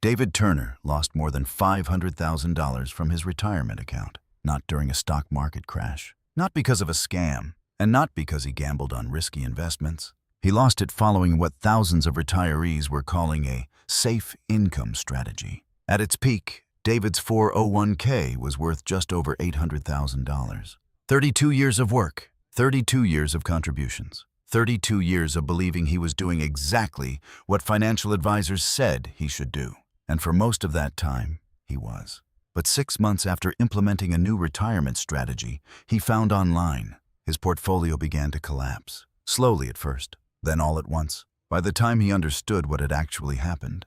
David Turner lost more than $500,000 from his retirement account, not during a stock market crash, not because of a scam, and not because he gambled on risky investments. He lost it following what thousands of retirees were calling a safe income strategy. At its peak, David's 401k was worth just over $800,000. 32 years of work, 32 years of contributions, 32 years of believing he was doing exactly what financial advisors said he should do. And for most of that time, he was. But 6 months after implementing a new retirement strategy he found online, his portfolio began to collapse. Slowly at first, then all at once. By the time he understood what had actually happened,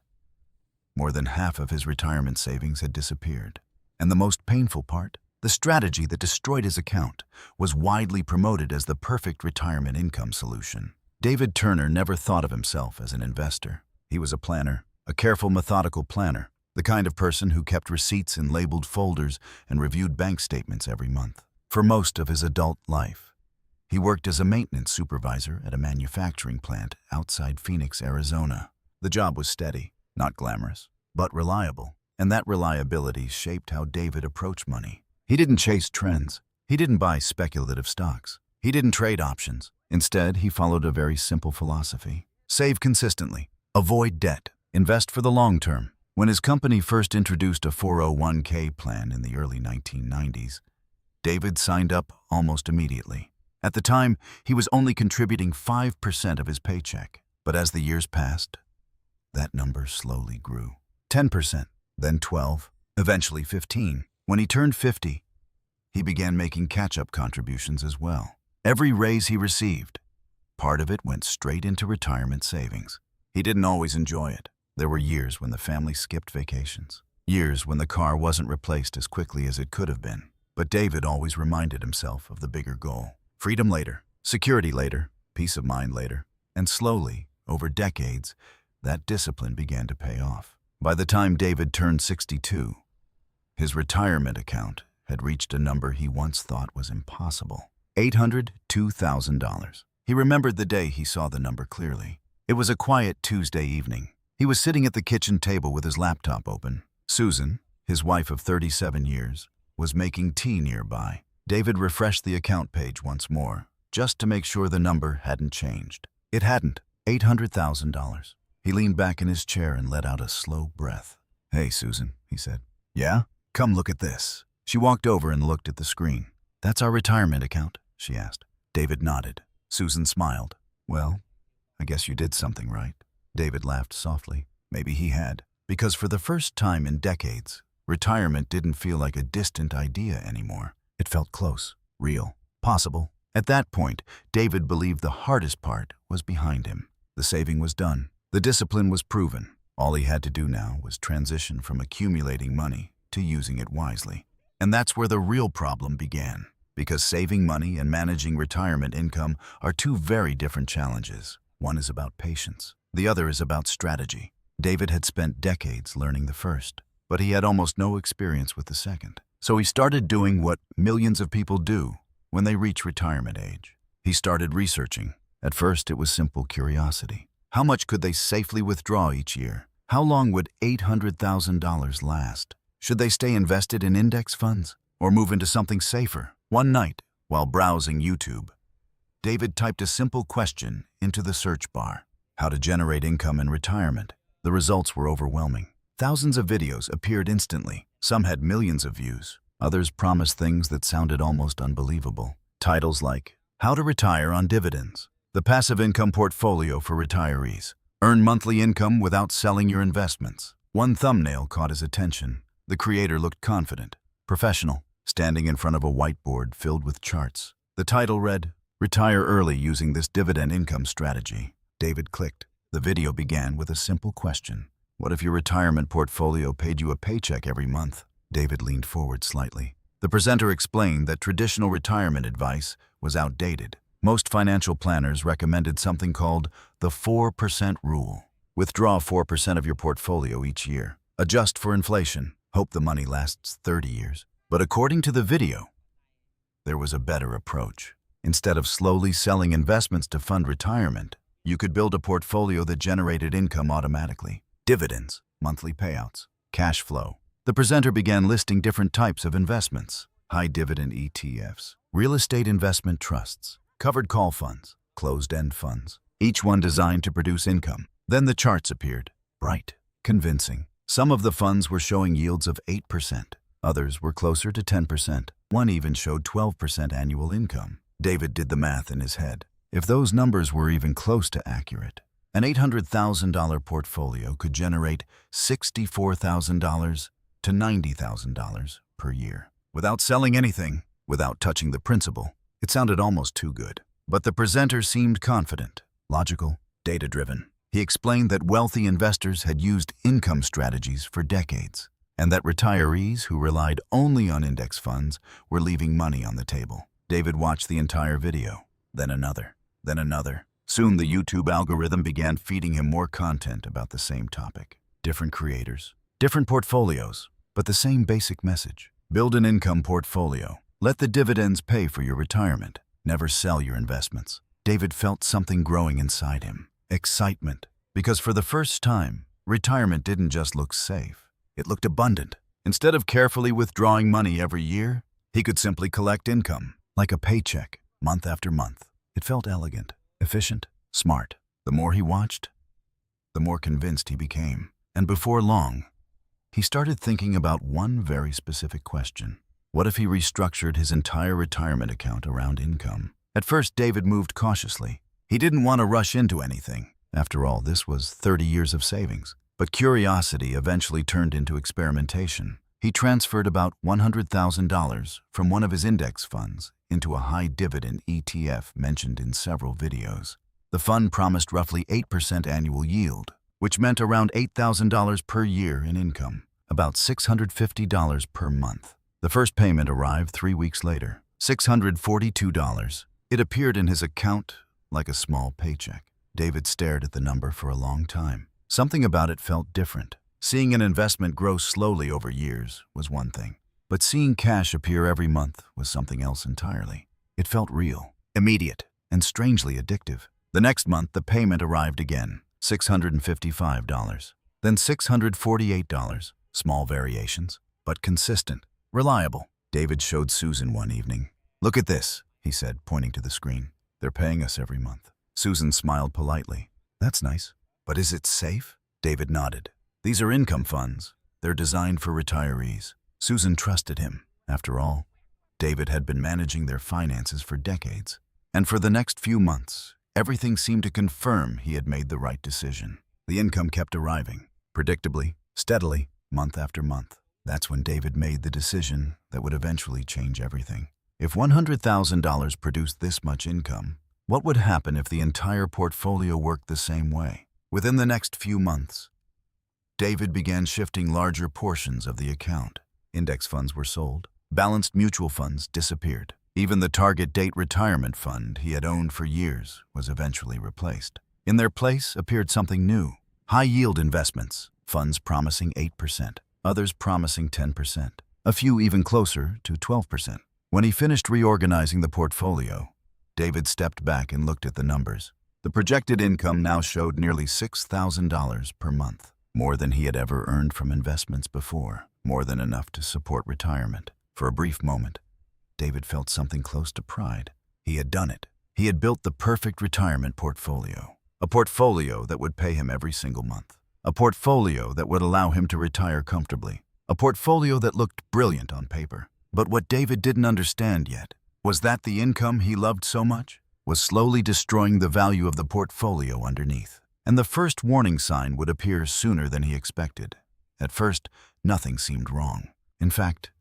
more than half of his retirement savings had disappeared. And the most painful part, the strategy that destroyed his account was widely promoted as the perfect retirement income solution. David Turner never thought of himself as an investor. He was a planner, a careful, methodical planner, the kind of person who kept receipts in labeled folders and reviewed bank statements every month. For most of his adult life, he worked as a maintenance supervisor at a manufacturing plant outside Phoenix, Arizona. The job was steady, not glamorous, but reliable, and that reliability shaped how David approached money. He didn't chase trends. He didn't buy speculative stocks. He didn't trade options. Instead, he followed a very simple philosophy. Save consistently. Avoid debt. Invest for the long term. When his company first introduced a 401k plan in the early 1990s, David signed up almost immediately. At the time, he was only contributing 5% of his paycheck. But as the years passed, that number slowly grew. 10%, then 12%, eventually 15%. When he turned 50, he began making catch-up contributions as well. Every raise he received, part of it went straight into retirement savings. He didn't always enjoy it. There were years when the family skipped vacations, years when the car wasn't replaced as quickly as it could have been. But David always reminded himself of the bigger goal. Freedom later, security later, peace of mind later. And slowly, over decades, that discipline began to pay off. By the time David turned 62, his retirement account had reached a number he once thought was impossible. $802,000. He remembered the day he saw the number clearly. It was a quiet Tuesday evening. He was sitting at the kitchen table with his laptop open. Susan, his wife of 37 years, was making tea nearby. David refreshed the account page once more, just to make sure the number hadn't changed. It hadn't. $800,000. He leaned back in his chair and let out a slow breath. "Hey, Susan," he said. "Yeah? Come look at this." She walked over and looked at the screen. "That's our retirement account?" she asked. David nodded. Susan smiled. "Well, I guess you did something right." David laughed softly. Maybe he had. Because for the first time in decades, retirement didn't feel like a distant idea anymore. It felt close, real, possible. At that point, David believed the hardest part was behind him. The saving was done. The discipline was proven. All he had to do now was transition from accumulating money to using it wisely. And that's where the real problem began, because saving money and managing retirement income are two very different challenges. One is about patience. The other is about strategy. David had spent decades learning the first, but he had almost no experience with the second. So he started doing what millions of people do when they reach retirement age. He started researching. At first, it was simple curiosity. How much could they safely withdraw each year? How long would $800,000 last? Should they stay invested in index funds or move into something safer? One night, while browsing YouTube, David typed a simple question into the search bar: how to generate income in retirement. The results were overwhelming. Thousands of videos appeared instantly. Some had millions of views. Others promised things that sounded almost unbelievable. Titles like, "How to Retire on Dividends," "The Passive Income Portfolio for Retirees," "Earn Monthly Income Without Selling Your Investments." One thumbnail caught his attention. The creator looked confident, professional, standing in front of a whiteboard filled with charts. The title read, "Retire Early Using This Dividend Income Strategy." David clicked. The video began with a simple question. What if your retirement portfolio paid you a paycheck every month? David leaned forward slightly. The presenter explained that traditional retirement advice was outdated. Most financial planners recommended something called the 4% rule. Withdraw 4% of your portfolio each year. Adjust for inflation. Hope the money lasts 30 years. But according to the video, there was a better approach. Instead of slowly selling investments to fund retirement, you could build a portfolio that generated income automatically. Dividends. monthly payouts, cash flow. The presenter began listing different types of investments: high-dividend ETFs, real estate investment trusts, covered call funds, closed-end funds, each one designed to produce income. Then the charts appeared, bright, convincing. Some of the funds were showing yields of 8%. Others were closer to 10%. One even showed 12% annual income. David did the math in his head. If those numbers were even close to accurate, an $800,000 portfolio could generate $64,000 to $90,000 per year. Without selling anything, without touching the principal, it sounded almost too good. But the presenter seemed confident, logical, data-driven. He explained that wealthy investors had used income strategies for decades, and that retirees who relied only on index funds were leaving money on the table. David watched the entire video, then another, then another. Soon the YouTube algorithm began feeding him more content about the same topic. Different creators, different portfolios, but the same basic message. Build an income portfolio. Let the dividends pay for your retirement. Never sell your investments. David felt something growing inside him. Excitement. Because for the first time, retirement didn't just look safe. It looked abundant. Instead of carefully withdrawing money every year, he could simply collect income, like a paycheck, month after month. It felt elegant, efficient, smart. The more he watched, the more convinced he became. And before long, he started thinking about one very specific question. What if he restructured his entire retirement account around income? At first, David moved cautiously. He didn't want to rush into anything. After all, this was 30 years of savings. But curiosity eventually turned into experimentation. He transferred about $100,000 from one of his index funds into a high-dividend ETF mentioned in several videos. The fund promised roughly 8% annual yield, which meant around $8,000 per year in income, about $650 per month. The first payment arrived 3 weeks later, $642. It appeared in his account like a small paycheck. David stared at the number for a long time. Something about it felt different. Seeing an investment grow slowly over years was one thing, but seeing cash appear every month was something else entirely. It felt real, immediate, and strangely addictive. The next month, the payment arrived again, $655, then $648. Small variations, but consistent, reliable. David showed Susan one evening. "Look at this," he said, pointing to the screen. "They're paying us every month." Susan smiled politely. "That's nice. But is it safe?" David nodded. "These are income funds. They're designed for retirees." Susan trusted him. After all, David had been managing their finances for decades. And for the next few months, everything seemed to confirm he had made the right decision. The income kept arriving, predictably, steadily, month after month. That's when David made the decision that would eventually change everything. If $100,000 produced this much income, what would happen if the entire portfolio worked the same way? Within the next few months, David began shifting larger portions of the account. Index funds were sold. Balanced mutual funds disappeared. Even the target date retirement fund he had owned for years was eventually replaced. In their place appeared something new. High-yield investments, funds promising 8%, others promising 10%, a few even closer to 12%. When he finished reorganizing the portfolio, David stepped back and looked at the numbers. The projected income now showed nearly $6,000 per month, more than he had ever earned from investments before, more than enough to support retirement. For a brief moment, David felt something close to pride. He had done it. He had built the perfect retirement portfolio, a portfolio that would pay him every single month, a portfolio that would allow him to retire comfortably, a portfolio that looked brilliant on paper. But what David didn't understand yet was that the income he loved so much was slowly destroying the value of the portfolio underneath. And the first warning sign would appear sooner than he expected. At first, nothing seemed wrong. In fact,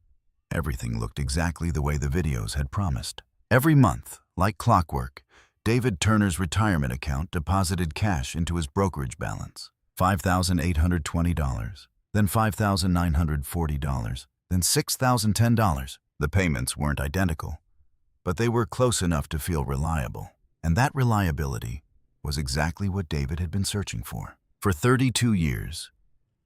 everything looked exactly the way the videos had promised. Every month, like clockwork, David Turner's retirement account deposited cash into his brokerage balance. $5,820, then $5,940, then $6,010. The payments weren't identical, but they were close enough to feel reliable. And that reliability was exactly what David had been searching for. For 32 years,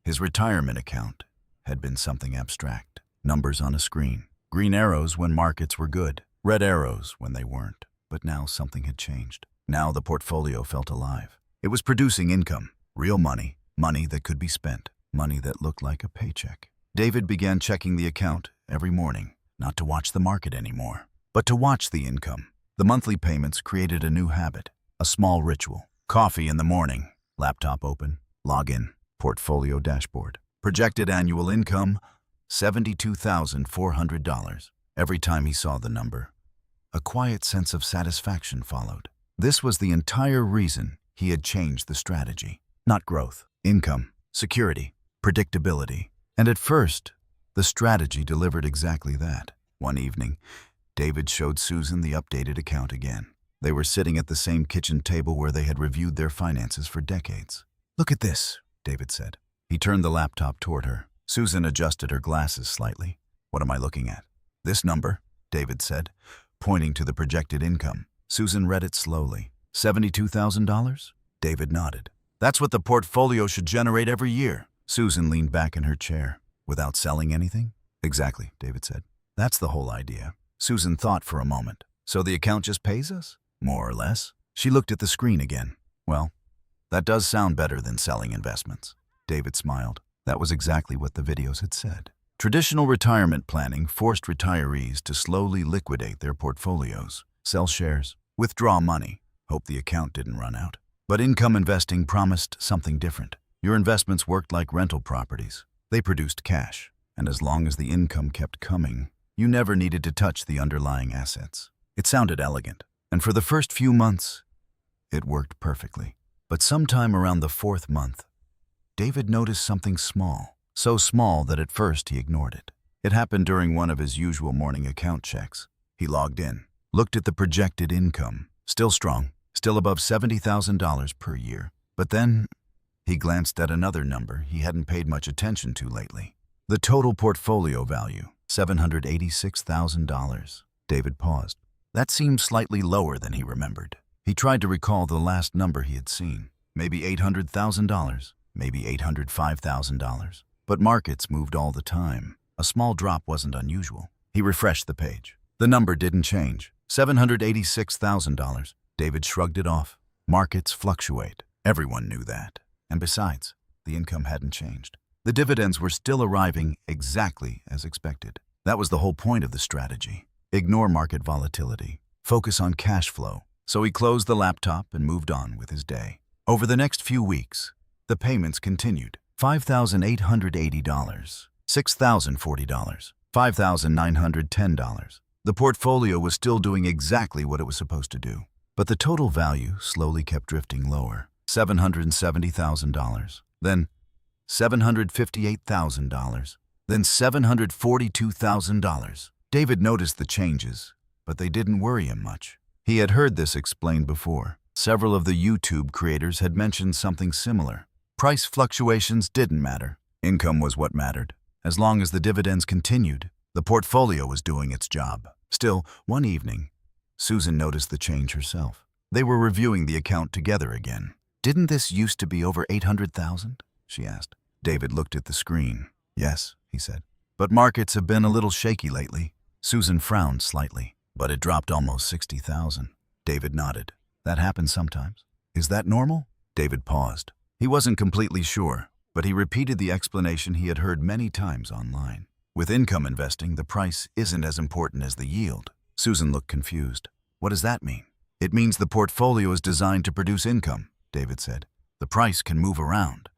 his retirement account had been something abstract. Numbers on a screen. Green arrows when markets were good. Red arrows when they weren't. But now something had changed. Now the portfolio felt alive. It was producing income. Real money. Money that could be spent. money that looked like a paycheck. David began checking the account every morning, not to watch the market anymore, but to watch the income. The monthly payments created a new habit, a small ritual. Coffee in the morning, laptop open, log in, portfolio dashboard. Projected annual income, $72,400. Every time he saw the number, a quiet sense of satisfaction followed. This was the entire reason he had changed the strategy. Not growth, income, security, predictability. And at first, the strategy delivered exactly that. One evening, David showed Susan the updated account again. They were sitting at the same kitchen table where they had reviewed their finances for decades. "Look at this," David said. He turned the laptop toward her. Susan adjusted her glasses slightly. "What am I looking at?" "This number," David said, pointing to the projected income. Susan read it slowly. $72,000? David nodded. "That's what the portfolio should generate every year." Susan leaned back in her chair. "Without selling anything?" "Exactly," David said. "That's the whole idea." Susan thought for a moment. "So the account just pays us?" "More or less." She looked at the screen again. "Well, that does sound better than selling investments." David smiled. That was exactly what the videos had said. Traditional retirement planning forced retirees to slowly liquidate their portfolios, sell shares, withdraw money, hope the account didn't run out. But income investing promised something different. Your investments worked like rental properties. They produced cash, and as long as the income kept coming, you never needed to touch the underlying assets. It sounded elegant, and for the first few months, it worked perfectly. But sometime around the 4th month, David noticed something small, so small that at first he ignored it. It happened during one of his usual morning account checks. He logged in, looked at the projected income, still strong, still above $70,000 per year. But then he glanced at another number he hadn't paid much attention to lately. The total portfolio value, $786,000. David paused. That seemed slightly lower than he remembered. He tried to recall the last number he had seen. Maybe $800,000, maybe $805,000. But markets moved all the time. A small drop wasn't unusual. He refreshed the page. The number didn't change. $786,000. David shrugged it off. Markets fluctuate. Everyone knew that. And besides, the income hadn't changed. The dividends were still arriving exactly as expected. That was the whole point of the strategy. Ignore market volatility. Focus on cash flow. So he closed the laptop and moved on with his day. Over the next few weeks, the payments continued. $5,880, $6,040, $5,910. The portfolio was still doing exactly what it was supposed to do. But the total value slowly kept drifting lower. $770,000, then $758,000, then $742,000. David noticed the changes, but they didn't worry him much. He had heard this explained before. Several of the YouTube creators had mentioned something similar. Price fluctuations didn't matter. Income was what mattered. As long as the dividends continued, the portfolio was doing its job. Still, one evening, Susan noticed the change herself. They were reviewing the account together again. "Didn't this used to be over $800,000? She asked. David looked at the screen. "Yes," he said. "But markets have been a little shaky lately." Susan frowned slightly. "But it dropped almost $60,000. David nodded. "That happens sometimes. Is that normal?" David paused. He wasn't completely sure, but he repeated the explanation he had heard many times online. With income investing, the price isn't as important as the yield. Susan looked confused. "What does that mean?" "It means the portfolio is designed to produce income," David said. "The price can move around,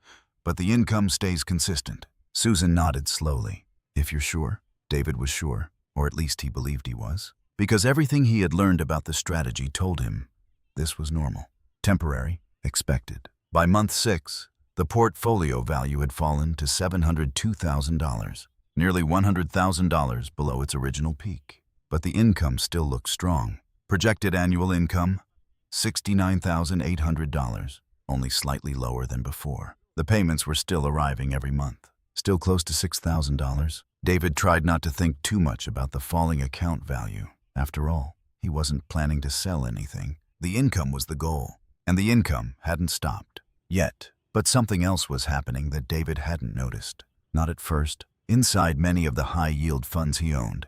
but the income stays consistent." Susan nodded slowly. "If you're sure?" David was sure, or at least he believed he was, because everything he had learned about the strategy told him this was normal, temporary, expected. By month 6, the portfolio value had fallen to $702,000, nearly $100,000 below its original peak. But the income still looked strong. Projected annual income, $69,800, only slightly lower than before. The payments were still arriving every month, still close to $6,000. David tried not to think too much about the falling account value. After all, he wasn't planning to sell anything. The income was the goal, and the income hadn't stopped yet. But something else was happening that David hadn't noticed. Not at first. Inside many of the high-yield funds he owned,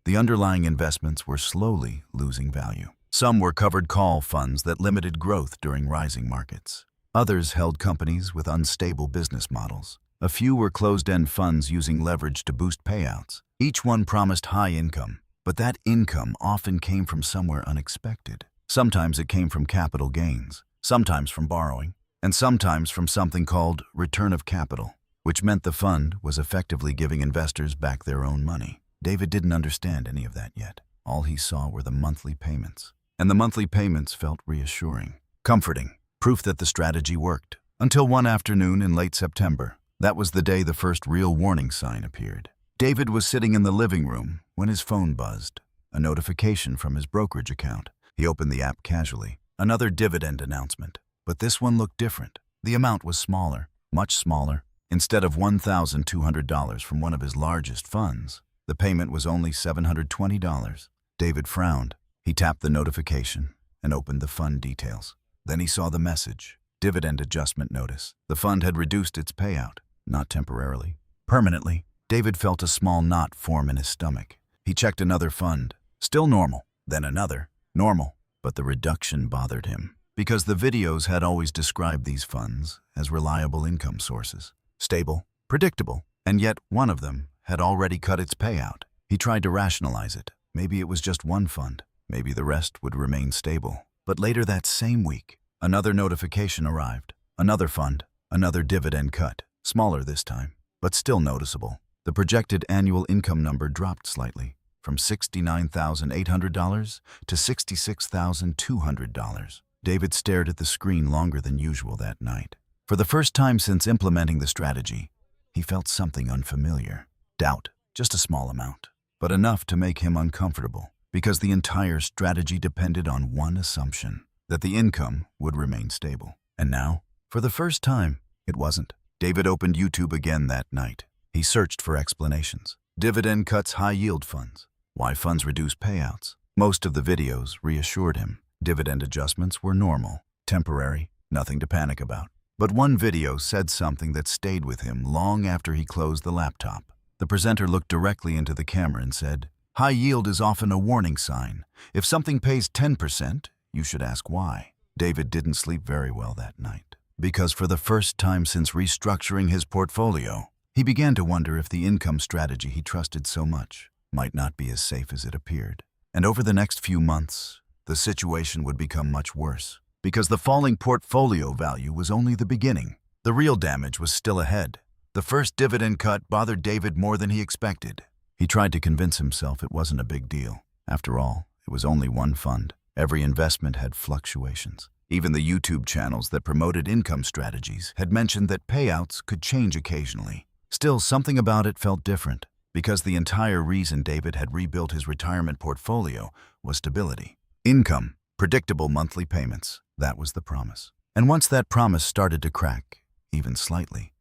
the underlying investments were slowly losing value. Some were covered call funds that limited growth during rising markets. Others held companies with unstable business models. A few were closed-end funds using leverage to boost payouts. Each one promised high income, but that income often came from somewhere unexpected. Sometimes it came from capital gains, sometimes from borrowing, and sometimes from something called return of capital, which meant the fund was effectively giving investors back their own money. David didn't understand any of that yet. All he saw were the monthly payments. And the monthly payments felt reassuring, comforting, proof that the strategy worked. Until one afternoon in late September. That was the day the first real warning sign appeared. David was sitting in the living room when his phone buzzed. A notification from his brokerage account. He opened the app casually. Another dividend announcement. But this one looked different. The amount was smaller, much smaller. Instead of $1,200 from one of his largest funds, the payment was only $720. David frowned. He tapped the notification and opened the fund details. Then he saw the message. Dividend adjustment notice. The fund had reduced its payout. Not temporarily. Permanently. David felt a small knot form in his stomach. He checked another fund. Still normal. Then another. Normal. But the reduction bothered him, because the videos had always described these funds as reliable income sources. Stable, predictable, and yet one of them had already cut its payout. He tried to rationalize it. Maybe it was just one fund. Maybe the rest would remain stable. But later that same week, another notification arrived. Another fund, another dividend cut. Smaller this time, but still noticeable. The projected annual income number dropped slightly, from $69,800 to $66,200. David stared at the screen longer than usual that night. For the first time since implementing the strategy, he felt something unfamiliar. Doubt, just a small amount, but enough to make him uncomfortable, because the entire strategy depended on one assumption, that the income would remain stable. And now, for the first time, it wasn't. David opened YouTube again that night. He searched for explanations. Dividend cuts high-yield funds. Why funds reduce payouts. Most of the videos reassured him. Dividend adjustments were normal, temporary, nothing to panic about. But one video said something that stayed with him long after he closed the laptop. The presenter looked directly into the camera and said, "High yield is often a warning sign. If something pays 10%, you should ask why." David didn't sleep very well that night, because for the first time since restructuring his portfolio, he began to wonder if the income strategy he trusted so much might not be as safe as it appeared. And over the next few months, the situation would become much worse, because the falling portfolio value was only the beginning. The real damage was still ahead. The first dividend cut bothered David more than he expected. He tried to convince himself it wasn't a big deal. After all, it was only one fund. Every investment had fluctuations. Even the YouTube channels that promoted income strategies had mentioned that payouts could change occasionally. Still, something about it felt different, because the entire reason David had rebuilt his retirement portfolio was stability. Income, predictable monthly payments. That was the promise. And once that promise started to crack, even slightly,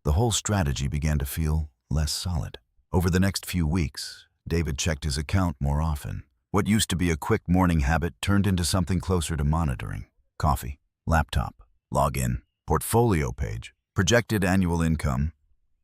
the whole strategy began to feel less solid. Over the next few weeks, David checked his account more often. What used to be a quick morning habit turned into something closer to monitoring. Coffee, laptop, login, portfolio page, projected annual income,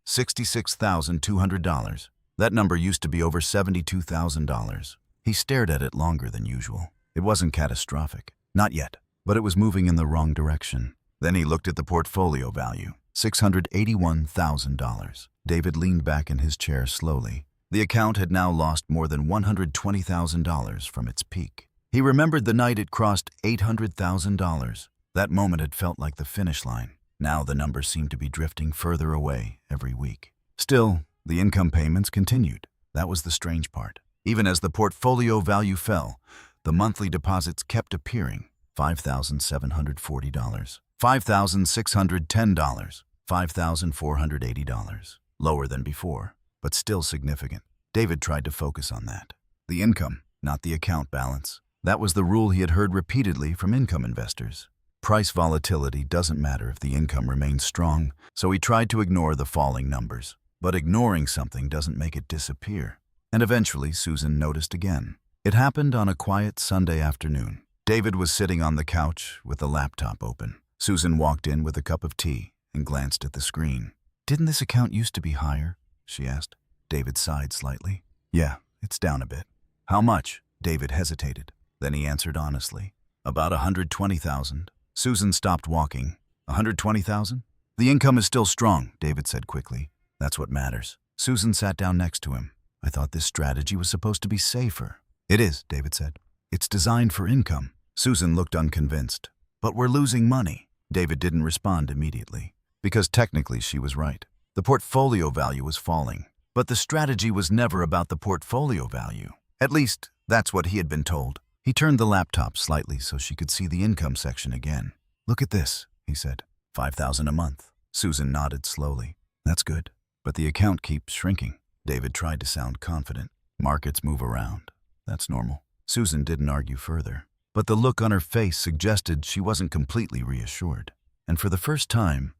$66,200. That number used to be over $72,000. He stared at it longer than usual. It wasn't catastrophic. Not yet. But it was moving in the wrong direction. Then he looked at the portfolio value, $681,000. David leaned back in his chair slowly. The account had now lost more than $120,000 from its peak. He remembered the night it crossed $800,000. That moment had felt like the finish line. Now the number seemed to be drifting further away every week. Still, the income payments continued. That was the strange part. Even as the portfolio value fell, the monthly deposits kept appearing. $5,740, $5,610, $5,480. Lower than before, but still significant. David tried to focus on that. The income, not the account balance. That was the rule he had heard repeatedly from income investors. Price volatility doesn't matter if the income remains strong, so he tried to ignore the falling numbers. But ignoring something doesn't make it disappear. And eventually, Susan noticed again. It happened on a quiet Sunday afternoon. David was sitting on the couch with the laptop open. Susan walked in with a cup of tea and glanced at the screen. "Didn't this account used to be higher?" she asked. David sighed slightly. "Yeah, it's down a bit." "How much?" David hesitated. Then he answered honestly. "About $120,000. Susan stopped walking. $120,000? The income is still strong, David said quickly. That's what matters. Susan sat down next to him. I thought this strategy was supposed to be safer. It is, David said. It's designed for income. Susan looked unconvinced. But we're losing money. David didn't respond immediately, because technically she was right. The portfolio value was falling, but the strategy was never about the portfolio value. At least, that's what he had been told. He turned the laptop slightly so she could see the income section again. Look at this, he said. $5,000 a month. Susan nodded slowly. That's good, but the account keeps shrinking. David tried to sound confident. Markets move around. That's normal. Susan didn't argue further, but the look on her face suggested she wasn't completely reassured. And for the first time,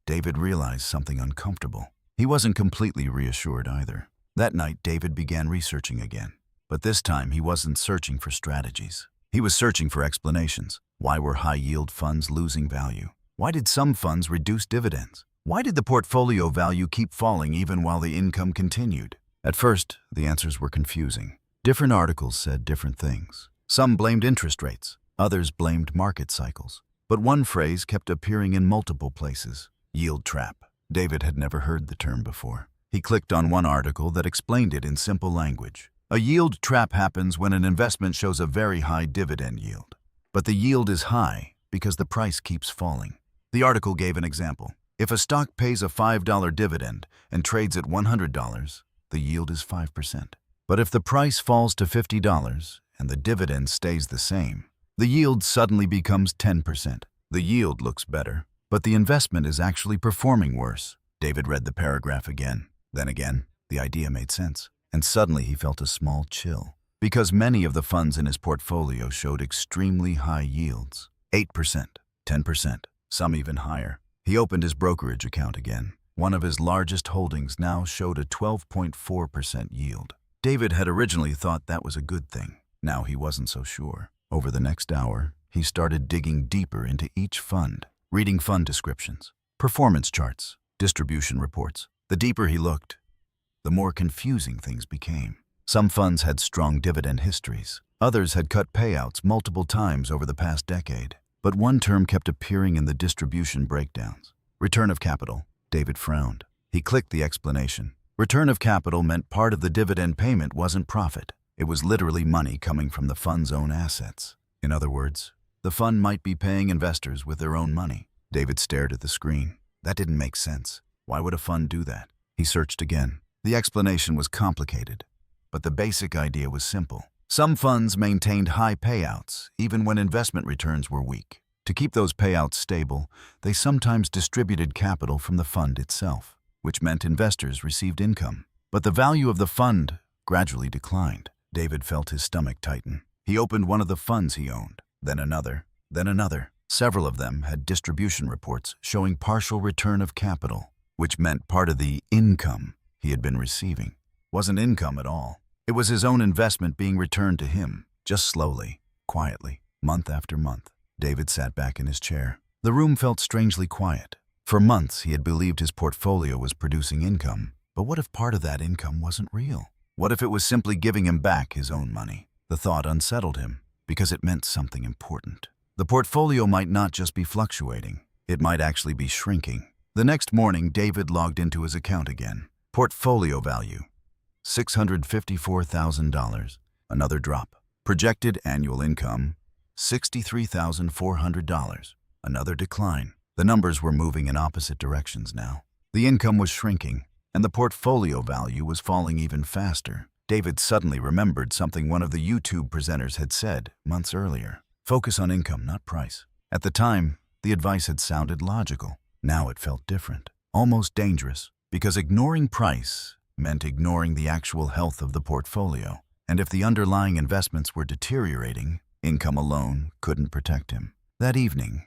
David realized something uncomfortable. He wasn't completely reassured either. That night, David began researching again. But this time, he wasn't searching for strategies. He was searching for explanations. Why were high-yield funds losing value? Why did some funds reduce dividends? Why did the portfolio value keep falling even while the income continued? At first, the answers were confusing. Different articles said different things. Some blamed interest rates. Others blamed market cycles. But one phrase kept appearing in multiple places. Yield trap. David had never heard the term before. He clicked on one article that explained it in simple language. A yield trap happens when an investment shows a very high dividend yield. But the yield is high because the price keeps falling. The article gave an example. If a stock pays a $5 dividend and trades at $100, the yield is 5%. But if the price falls to $50 and the dividend stays the same, the yield suddenly becomes 10%. The yield looks better, but the investment is actually performing worse. David read the paragraph again. Then again, the idea made sense. And suddenly he felt a small chill, because many of the funds in his portfolio showed extremely high yields. 8%, 10%, some even higher. He opened his brokerage account again. One of his largest holdings now showed a 12.4% yield. David had originally thought that was a good thing. Now he wasn't so sure. Over the next hour, he started digging deeper into each fund, reading fund descriptions, performance charts, distribution reports. The deeper he looked, the more confusing things became. Some funds had strong dividend histories. Others had cut payouts multiple times over the past decade. But one term kept appearing in the distribution breakdowns. Return of capital. David frowned. He clicked the explanation. Return of capital meant part of the dividend payment wasn't profit. It was literally money coming from the fund's own assets. In other words, the fund might be paying investors with their own money. David stared at the screen. That didn't make sense. Why would a fund do that? He searched again. The explanation was complicated, but the basic idea was simple. Some funds maintained high payouts, even when investment returns were weak. To keep those payouts stable, they sometimes distributed capital from the fund itself, which meant investors received income. But the value of the fund gradually declined. David felt his stomach tighten. He opened one of the funds he owned, then another, then another. Several of them had distribution reports showing partial return of capital, which meant part of the income he had been receiving wasn't income at all. It was his own investment being returned to him, just slowly, quietly, month after month. David sat back in his chair. The room felt strangely quiet. For months, he had believed his portfolio was producing income. But what if part of that income wasn't real? What if it was simply giving him back his own money? The thought unsettled him, because it meant something important. The portfolio might not just be fluctuating. It might actually be shrinking. The next morning, David logged into his account again. Portfolio value, $654,000. Another drop. Projected annual income, $63,400. Another decline. The numbers were moving in opposite directions now. The income was shrinking, and the portfolio value was falling even faster. David suddenly remembered something one of the YouTube presenters had said months earlier. Focus on income, not price. At the time, the advice had sounded logical. Now it felt different, almost dangerous, because ignoring price meant ignoring the actual health of the portfolio. And if the underlying investments were deteriorating, income alone couldn't protect him. That evening,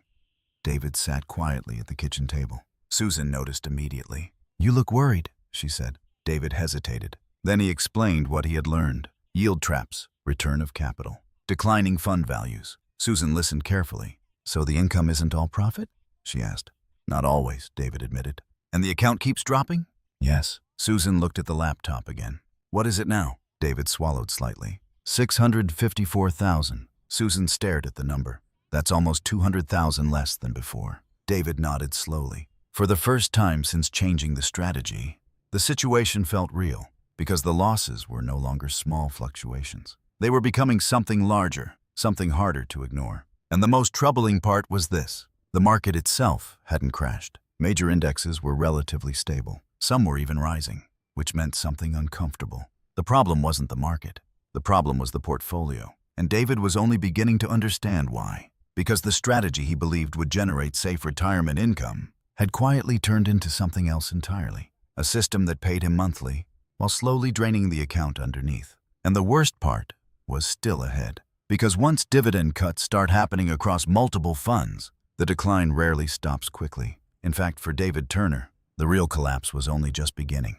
David sat quietly at the kitchen table. Susan noticed immediately. "You look worried," she said. David hesitated. Then he explained what he had learned. Yield traps, return of capital, declining fund values. Susan listened carefully. "So the income isn't all profit?" she asked. "Not always," David admitted. "And the account keeps dropping?" "Yes." Susan looked at the laptop again. "What is it now?" David swallowed slightly. $654,000. Susan stared at the number. "That's almost $200,000 less than before." David nodded slowly. For the first time since changing the strategy, the situation felt real because the losses were no longer small fluctuations. They were becoming something larger, something harder to ignore. And the most troubling part was this: the market itself hadn't crashed. Major indexes were relatively stable. Some were even rising, which meant something uncomfortable. The problem wasn't the market. The problem was the portfolio. And David was only beginning to understand why. Because the strategy he believed would generate safe retirement income had quietly turned into something else entirely. A system that paid him monthly while slowly draining the account underneath. And the worst part was still ahead. Because once dividend cuts start happening across multiple funds, the decline rarely stops quickly. In fact, for David Turner, the real collapse was only just beginning.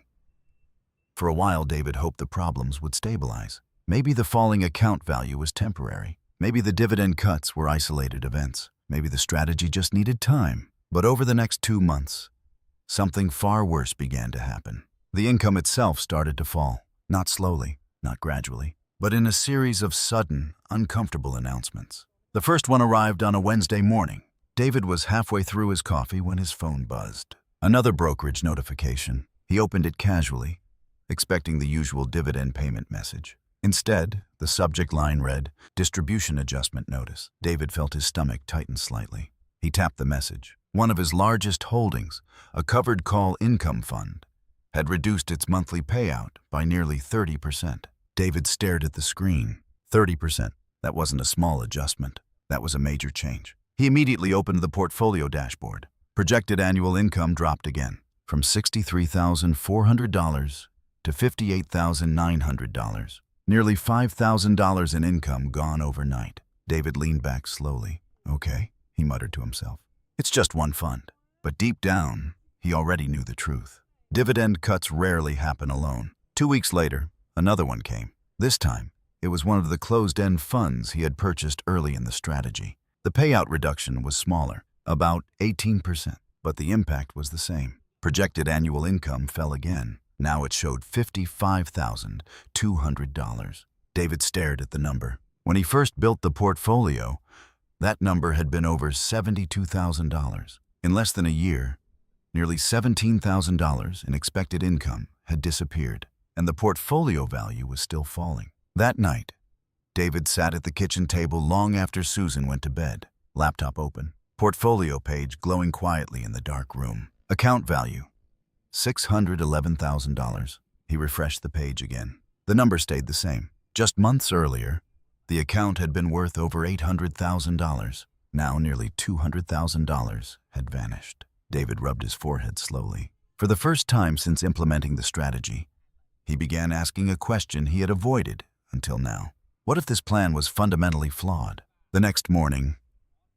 For a while, David hoped the problems would stabilize. Maybe the falling account value was temporary. Maybe the dividend cuts were isolated events. Maybe the strategy just needed time. But over the next 2 months, something far worse began to happen. The income itself started to fall, not slowly, not gradually, but in a series of sudden, uncomfortable announcements. The first one arrived on a Wednesday morning. David was halfway through his coffee when his phone buzzed. Another brokerage notification. He opened it casually, expecting the usual dividend payment message. Instead, the subject line read, "Distribution Adjustment Notice." David felt his stomach tighten slightly. He tapped the message. One of his largest holdings, a covered call income fund, had reduced its monthly payout by nearly 30%. David stared at the screen. 30%. That wasn't a small adjustment. That was a major change. He immediately opened the portfolio dashboard. Projected annual income dropped again, from $63,400 to $58,900. Nearly $5,000 in income gone overnight. David leaned back slowly. "Okay," he muttered to himself. "It's just one fund." But deep down, he already knew the truth. Dividend cuts rarely happen alone. 2 weeks later, another one came. This time, it was one of the closed-end funds he had purchased early in the strategy. The payout reduction was smaller, about 18%, but the impact was the same. Projected annual income fell again. Now it showed $55,200. David stared at the number. When he first built the portfolio, that number had been over $72,000. In less than a year, nearly $17,000 in expected income had disappeared, and the portfolio value was still falling. That night, David sat at the kitchen table long after Susan went to bed, laptop open, portfolio page glowing quietly in the dark room. Account value, $611,000. He refreshed the page again. The number stayed the same. Just months earlier, the account had been worth over $800,000. Now nearly $200,000 had vanished. David rubbed his forehead slowly. For the first time since implementing the strategy, he began asking a question he had avoided until now. What if this plan was fundamentally flawed? The next morning,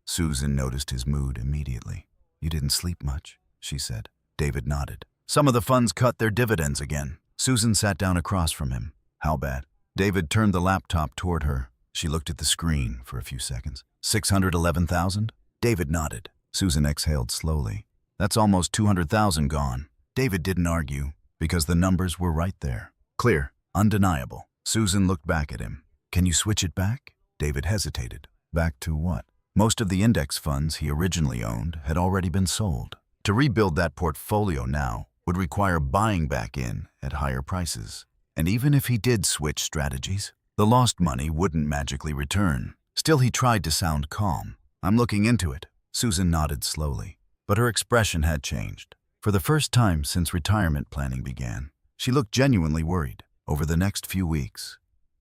Susan noticed his mood immediately. "You didn't sleep much," she said. David nodded. "Some of the funds cut their dividends again." Susan sat down across from him. "How bad?" David turned the laptop toward her. She looked at the screen for a few seconds. $611,000? David nodded. Susan exhaled slowly. "That's almost $200,000 gone." David didn't argue, because the numbers were right there. Clear, undeniable. Susan looked back at him. "Can you switch it back?" David hesitated. Back to what? Most of the index funds he originally owned had already been sold. To rebuild that portfolio now would require buying back in at higher prices. And even if he did switch strategies, the lost money wouldn't magically return. Still, he tried to sound calm. "I'm looking into it." Susan nodded slowly, but her expression had changed. For the first time since retirement planning began, she looked genuinely worried. Over the next few weeks,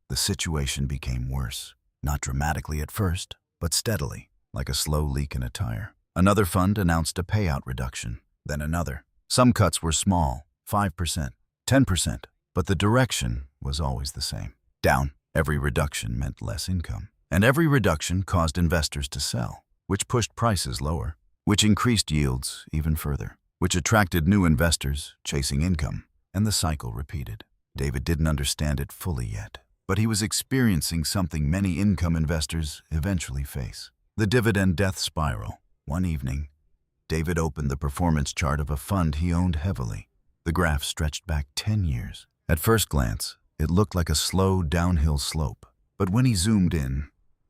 the situation became worse. Not dramatically at first, but steadily, like a slow leak in a tire. Another fund announced a payout reduction, then another. Some cuts were small, 5%, 10%, but the direction was always the same. Down. Every reduction meant less income. And every reduction caused investors to sell, which pushed prices lower, which increased yields even further, which attracted new investors chasing income, and the cycle repeated. David didn't understand it fully yet, but he was experiencing something many income investors eventually face. The dividend death spiral. One evening, David opened the performance chart of a fund he owned heavily. The graph stretched back 10 years. At first glance, it looked like a slow downhill slope, but when he zoomed in,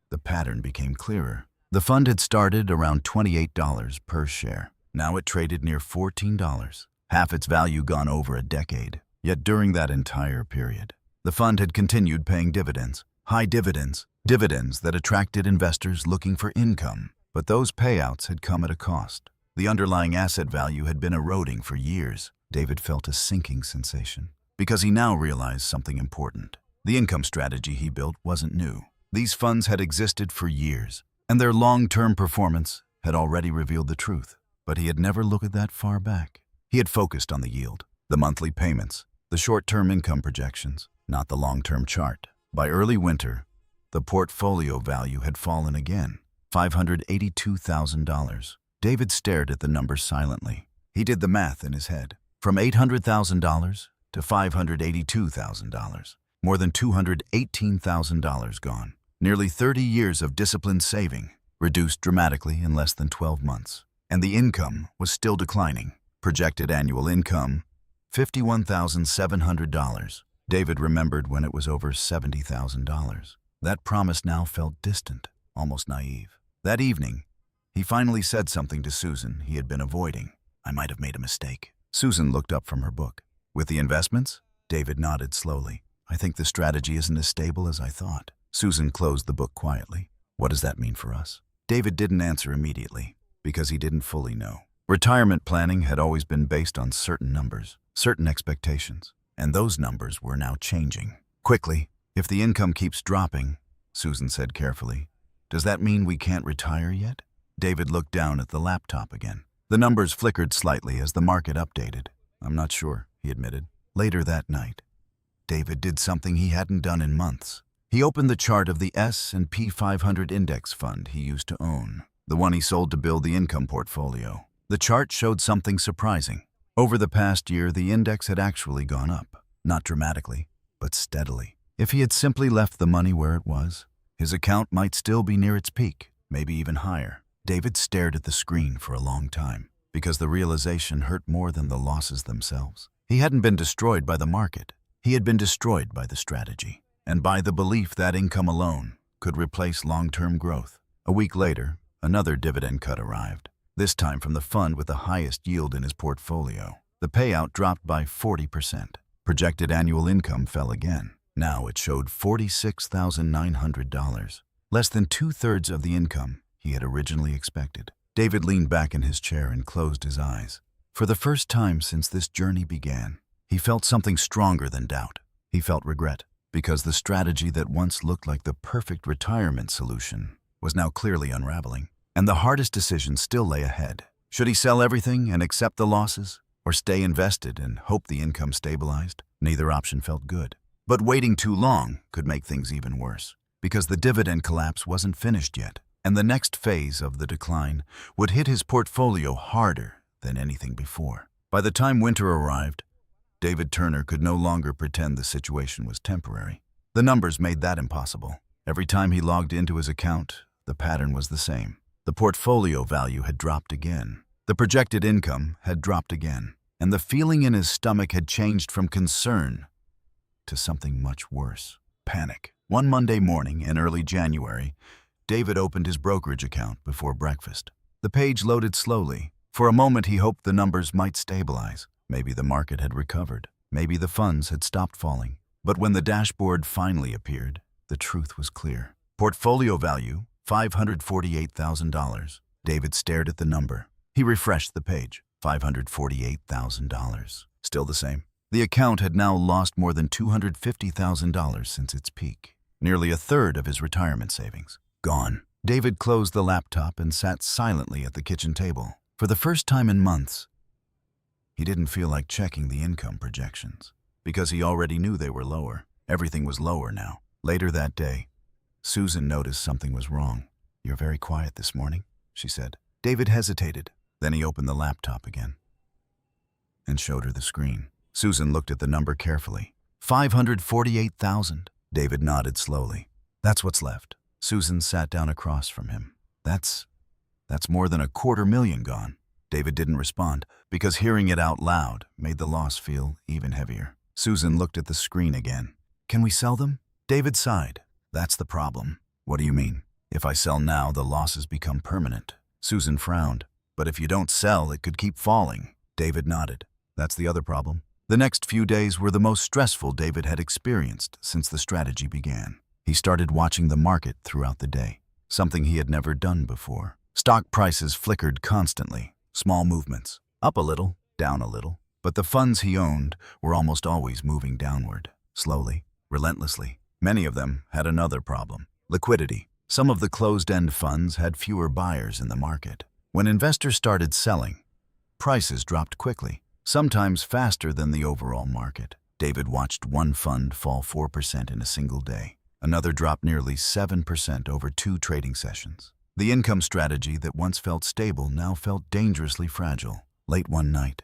the pattern became clearer. The fund had started around $28 per share. Now it traded near $14, half its value gone over a decade. Yet during that entire period, the fund had continued paying dividends, high dividends, dividends that attracted investors looking for income. But those payouts had come at a cost. The underlying asset value had been eroding for years. David felt a sinking sensation because he now realized something important. The income strategy he built wasn't new. These funds had existed for years, and their long-term performance had already revealed the truth. But he had never looked that far back. He had focused on the yield, the monthly payments, the short-term income projections, not the long-term chart. By early winter, the portfolio value had fallen again, $582,000. David stared at the numbers silently. He did the math in his head. From $800,000 to $582,000. More than $218,000 gone. Nearly 30 years of disciplined saving, reduced dramatically in less than 12 months. And the income was still declining. Projected annual income, $51,700. David remembered when it was over $70,000. That promise now felt distant, almost naive. That evening, he finally said something to Susan he had been avoiding. "I might have made a mistake." Susan looked up from her book. "With the investments?" David nodded slowly. "I think the strategy isn't as stable as I thought." Susan closed the book quietly. "What does that mean for us?" David didn't answer immediately, because he didn't fully know. Retirement planning had always been based on certain numbers, certain expectations, and those numbers were now changing. Quickly, "If the income keeps dropping," Susan said carefully, "does that mean we can't retire yet?" David looked down at the laptop again. The numbers flickered slightly as the market updated. "I'm not sure," he admitted. Later that night, David did something he hadn't done in months. He opened the chart of the S&P 500 index fund he used to own, the one he sold to build the income portfolio. The chart showed something surprising. Over the past year, the index had actually gone up, not dramatically, but steadily. If he had simply left the money where it was, his account might still be near its peak, maybe even higher. David stared at the screen for a long time, because the realization hurt more than the losses themselves. He hadn't been destroyed by the market. He had been destroyed by the strategy, and by the belief that income alone could replace long-term growth. A week later, another dividend cut arrived, this time from the fund with the highest yield in his portfolio. The payout dropped by 40%. Projected annual income fell again. Now it showed $46,900, less than two-thirds of the income he had originally expected. David leaned back in his chair and closed his eyes. For the first time since this journey began, he felt something stronger than doubt. He felt regret, because the strategy that once looked like the perfect retirement solution was now clearly unraveling. And the hardest decision still lay ahead. Should he sell everything and accept the losses, or stay invested and hope the income stabilized? Neither option felt good. But waiting too long could make things even worse, because the dividend collapse wasn't finished yet, and the next phase of the decline would hit his portfolio harder than anything before. By the time winter arrived, David Turner could no longer pretend the situation was temporary. The numbers made that impossible. Every time he logged into his account, the pattern was the same. The portfolio value had dropped again. The projected income had dropped again. And the feeling in his stomach had changed from concern to something much worse: panic. One Monday morning in early January, David opened his brokerage account before breakfast. The page loaded slowly. For a moment he hoped the numbers might stabilize. Maybe the market had recovered. Maybe the funds had stopped falling. But when the dashboard finally appeared, the truth was clear. Portfolio value, $548,000. David stared at the number. He refreshed the page. $548,000. Still the same. The account had now lost more than $250,000 since its peak. Nearly a third of his retirement savings. Gone. David closed the laptop and sat silently at the kitchen table. For the first time in months, he didn't feel like checking the income projections, because he already knew they were lower. Everything was lower now. Later that day, Susan noticed something was wrong. "You're very quiet this morning," she said. David hesitated. Then he opened the laptop again and showed her the screen. Susan looked at the number carefully. $548,000. David nodded slowly. "That's what's left." Susan sat down across from him. That's more than $250,000 gone." David didn't respond, because hearing it out loud made the loss feel even heavier. Susan looked at the screen again. "Can we sell them?" David sighed. "That's the problem." "What do you mean?" "If I sell now, the losses become permanent." Susan frowned. But if you don't sell, it could keep falling. David nodded. That's the other problem. The next few days were the most stressful David had experienced since the strategy began. He started watching the market throughout the day, something he had never done before. Stock prices flickered constantly, small movements, up a little, down a little. But the funds he owned were almost always moving downward, slowly, relentlessly. Many of them had another problem: liquidity. Some of the closed-end funds had fewer buyers in the market. When investors started selling, prices dropped quickly, sometimes faster than the overall market. David watched one fund fall 4% in a single day. Another dropped nearly 7% over 2 trading sessions. The income strategy that once felt stable now felt dangerously fragile. Late one night,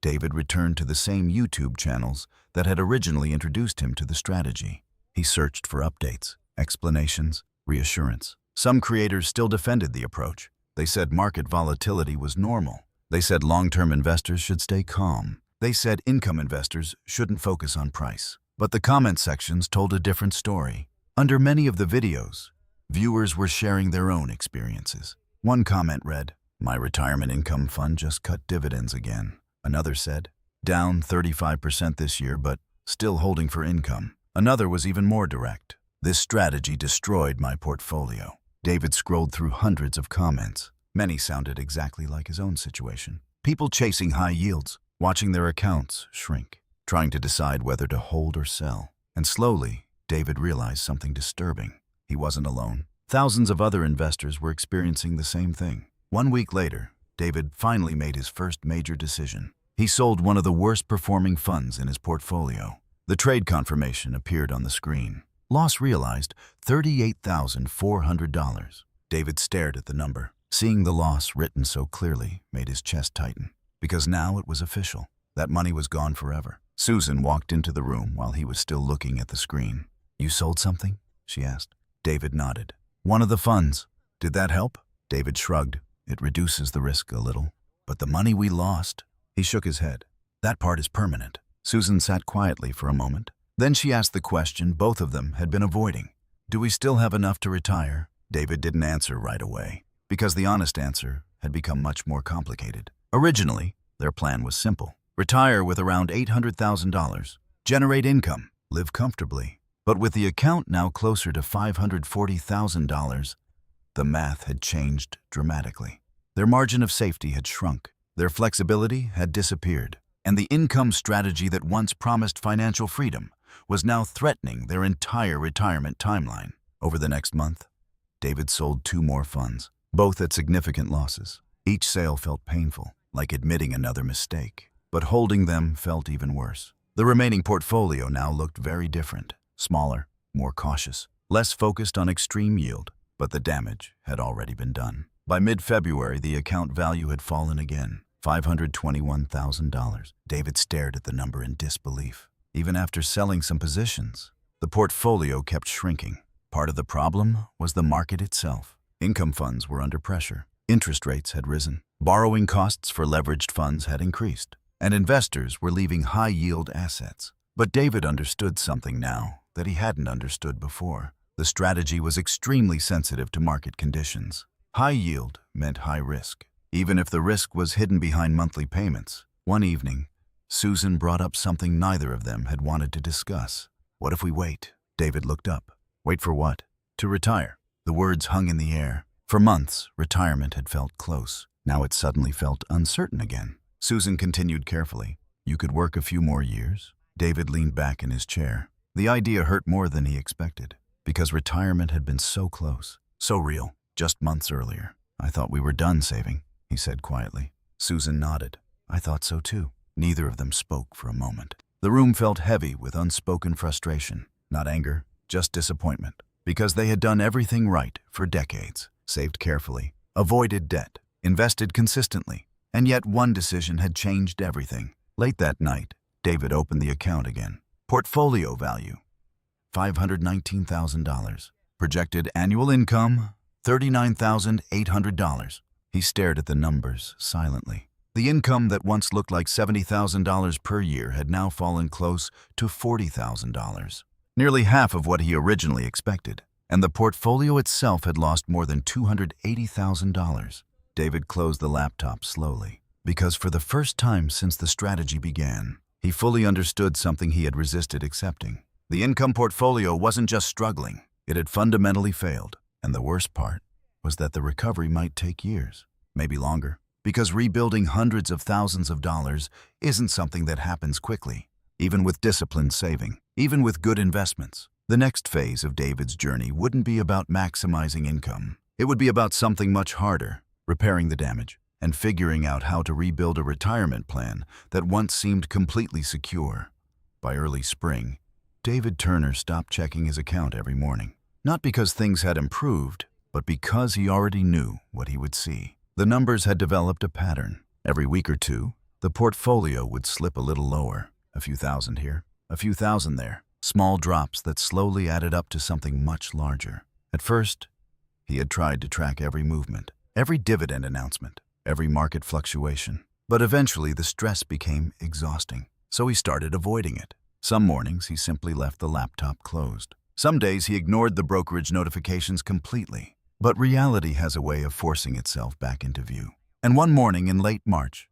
David returned to the same YouTube channels that had originally introduced him to the strategy. He searched for updates, explanations, reassurance. Some creators still defended the approach. They said market volatility was normal. They said long-term investors should stay calm. They said income investors shouldn't focus on price. But the comment sections told a different story. Under many of the videos, viewers were sharing their own experiences. One comment read, "My retirement income fund just cut dividends again." Another said, "Down 35% this year, but still holding for income." Another was even more direct. "This strategy destroyed my portfolio." David scrolled through hundreds of comments. Many sounded exactly like his own situation. People chasing high yields, watching their accounts shrink, trying to decide whether to hold or sell. And slowly, David realized something disturbing. He wasn't alone. Thousands of other investors were experiencing the same thing. 1 week later, David finally made his first major decision. He sold one of the worst-performing funds in his portfolio. The trade confirmation appeared on the screen. Loss realized $38,400. David stared at the number. Seeing the loss written so clearly made his chest tighten, because now it was official. That money was gone forever. Susan walked into the room while he was still looking at the screen. "You sold something?" she asked. David nodded. "One of the funds. Did that help?" David shrugged. "It reduces the risk a little. But the money we lost?" He shook his head. "That part is permanent." Susan sat quietly for a moment. Then she asked the question both of them had been avoiding. "Do we still have enough to retire?" David didn't answer right away, because the honest answer had become much more complicated. Originally, their plan was simple. Retire with around $800,000. Generate income. Live comfortably. But with the account now closer to $540,000, the math had changed dramatically. Their margin of safety had shrunk. Their flexibility had disappeared. And the income strategy that once promised financial freedom was now threatening their entire retirement timeline. Over the next month, David sold 2 more funds, both at significant losses. Each sale felt painful, like admitting another mistake. But holding them felt even worse. The remaining portfolio now looked very different. Smaller, more cautious, less focused on extreme yield. But the damage had already been done. By mid-February, the account value had fallen again. $521,000. David stared at the number in disbelief. Even after selling some positions, the portfolio kept shrinking. Part of the problem was the market itself. Income funds were under pressure. Interest rates had risen. Borrowing costs for leveraged funds had increased. And investors were leaving high-yield assets. But David understood something now that he hadn't understood before. The strategy was extremely sensitive to market conditions. High yield meant high risk, even if the risk was hidden behind monthly payments. One evening, Susan brought up something neither of them had wanted to discuss. "What if we wait?" David looked up. "Wait for what?" "To retire." The words hung in the air. For months, retirement had felt close. Now it suddenly felt uncertain again. Susan continued carefully. "You could work a few more years." David leaned back in his chair. The idea hurt more than he expected, because retirement had been so close, so real, just months earlier. "I thought we were done saving," he said quietly. Susan nodded. "I thought so too." Neither of them spoke for a moment. The room felt heavy with unspoken frustration. Not anger, just disappointment. Because they had done everything right for decades. Saved carefully, avoided debt, invested consistently. And yet one decision had changed everything. Late that night, David opened the account again. Portfolio value, $519,000. Projected annual income, $39,800. He stared at the numbers silently. The income that once looked like $70,000 per year had now fallen close to $40,000. Nearly half of what he originally expected. And the portfolio itself had lost more than $280,000. David closed the laptop slowly, because for the first time since the strategy began, he fully understood something he had resisted accepting. The income portfolio wasn't just struggling, it had fundamentally failed. And the worst part was that the recovery might take years, maybe longer, because rebuilding hundreds of thousands of dollars isn't something that happens quickly, even with disciplined saving, even with good investments. The next phase of David's journey wouldn't be about maximizing income. It would be about something much harder, repairing the damage, and figuring out how to rebuild a retirement plan that once seemed completely secure. By early spring, David Turner stopped checking his account every morning. Not because things had improved, but because he already knew what he would see. The numbers had developed a pattern. Every week or two, the portfolio would slip a little lower. A few thousand here, a few thousand there. Small drops that slowly added up to something much larger. At first, he had tried to track every movement, every dividend announcement, every market fluctuation. But eventually the stress became exhausting, so he started avoiding it. Some mornings he simply left the laptop closed. Some days he ignored the brokerage notifications completely. But reality has a way of forcing itself back into view. And one morning in late March,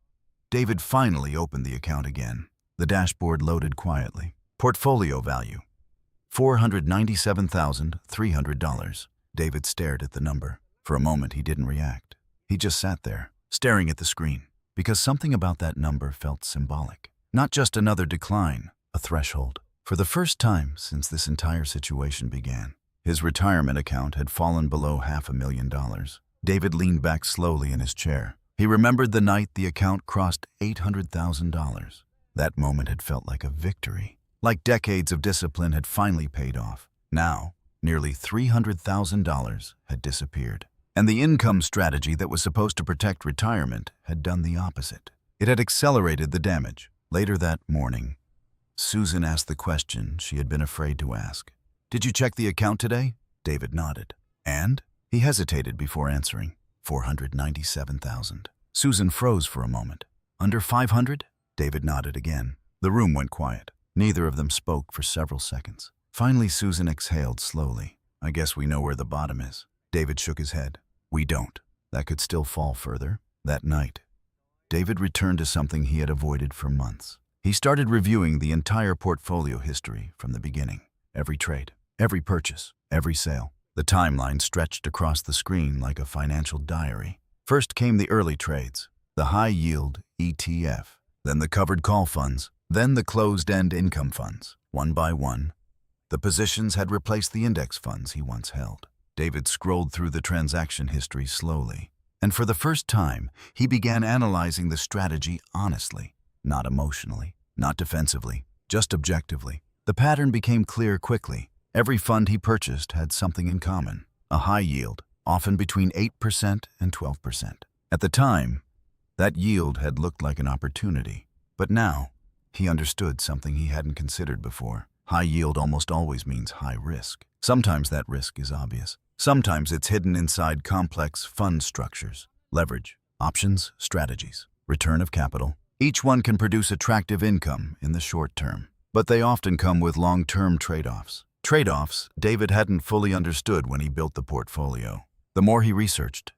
David finally opened the account again. The dashboard loaded quietly. Portfolio value, $497,300. David stared at the number. For a moment he didn't react. He just sat there, staring at the screen, because something about that number felt symbolic. Not just another decline, a threshold. For the first time since this entire situation began, his retirement account had fallen below $500,000. David leaned back slowly in his chair. He remembered the night the account crossed $800,000. That moment had felt like a victory, like decades of discipline had finally paid off. Now, nearly $300,000 had disappeared. And the income strategy that was supposed to protect retirement had done the opposite. It had accelerated the damage. Later that morning, Susan asked the question she had been afraid to ask. "Did you check the account today?" David nodded. "And?" He hesitated before answering. $497,000. Susan froze for a moment. "Under 500?" David nodded again. The room went quiet. Neither of them spoke for several seconds. Finally, Susan exhaled slowly. "I guess we know where the bottom is." David shook his head. "We don't. That could still fall further." That night, David returned to something he had avoided for months. He started reviewing the entire portfolio history from the beginning. Every trade, every purchase, every sale. The timeline stretched across the screen like a financial diary. First came the early trades, the high-yield ETF, then the covered call funds, then the closed-end income funds. One by one, the positions had replaced the index funds he once held. David scrolled through the transaction history slowly, and for the first time, he began analyzing the strategy honestly, not emotionally, not defensively, just objectively. The pattern became clear quickly. Every fund he purchased had something in common: a high yield, often between 8% and 12%. At the time, that yield had looked like an opportunity. But now, he understood something he hadn't considered before. High yield almost always means high risk. Sometimes that risk is obvious. Sometimes it's hidden inside complex fund structures, leverage, options, strategies, return of capital. Each one can produce attractive income in the short term, but they often come with long-term trade-offs. Trade-offs David hadn't fully understood when he built the portfolio. The more he researched,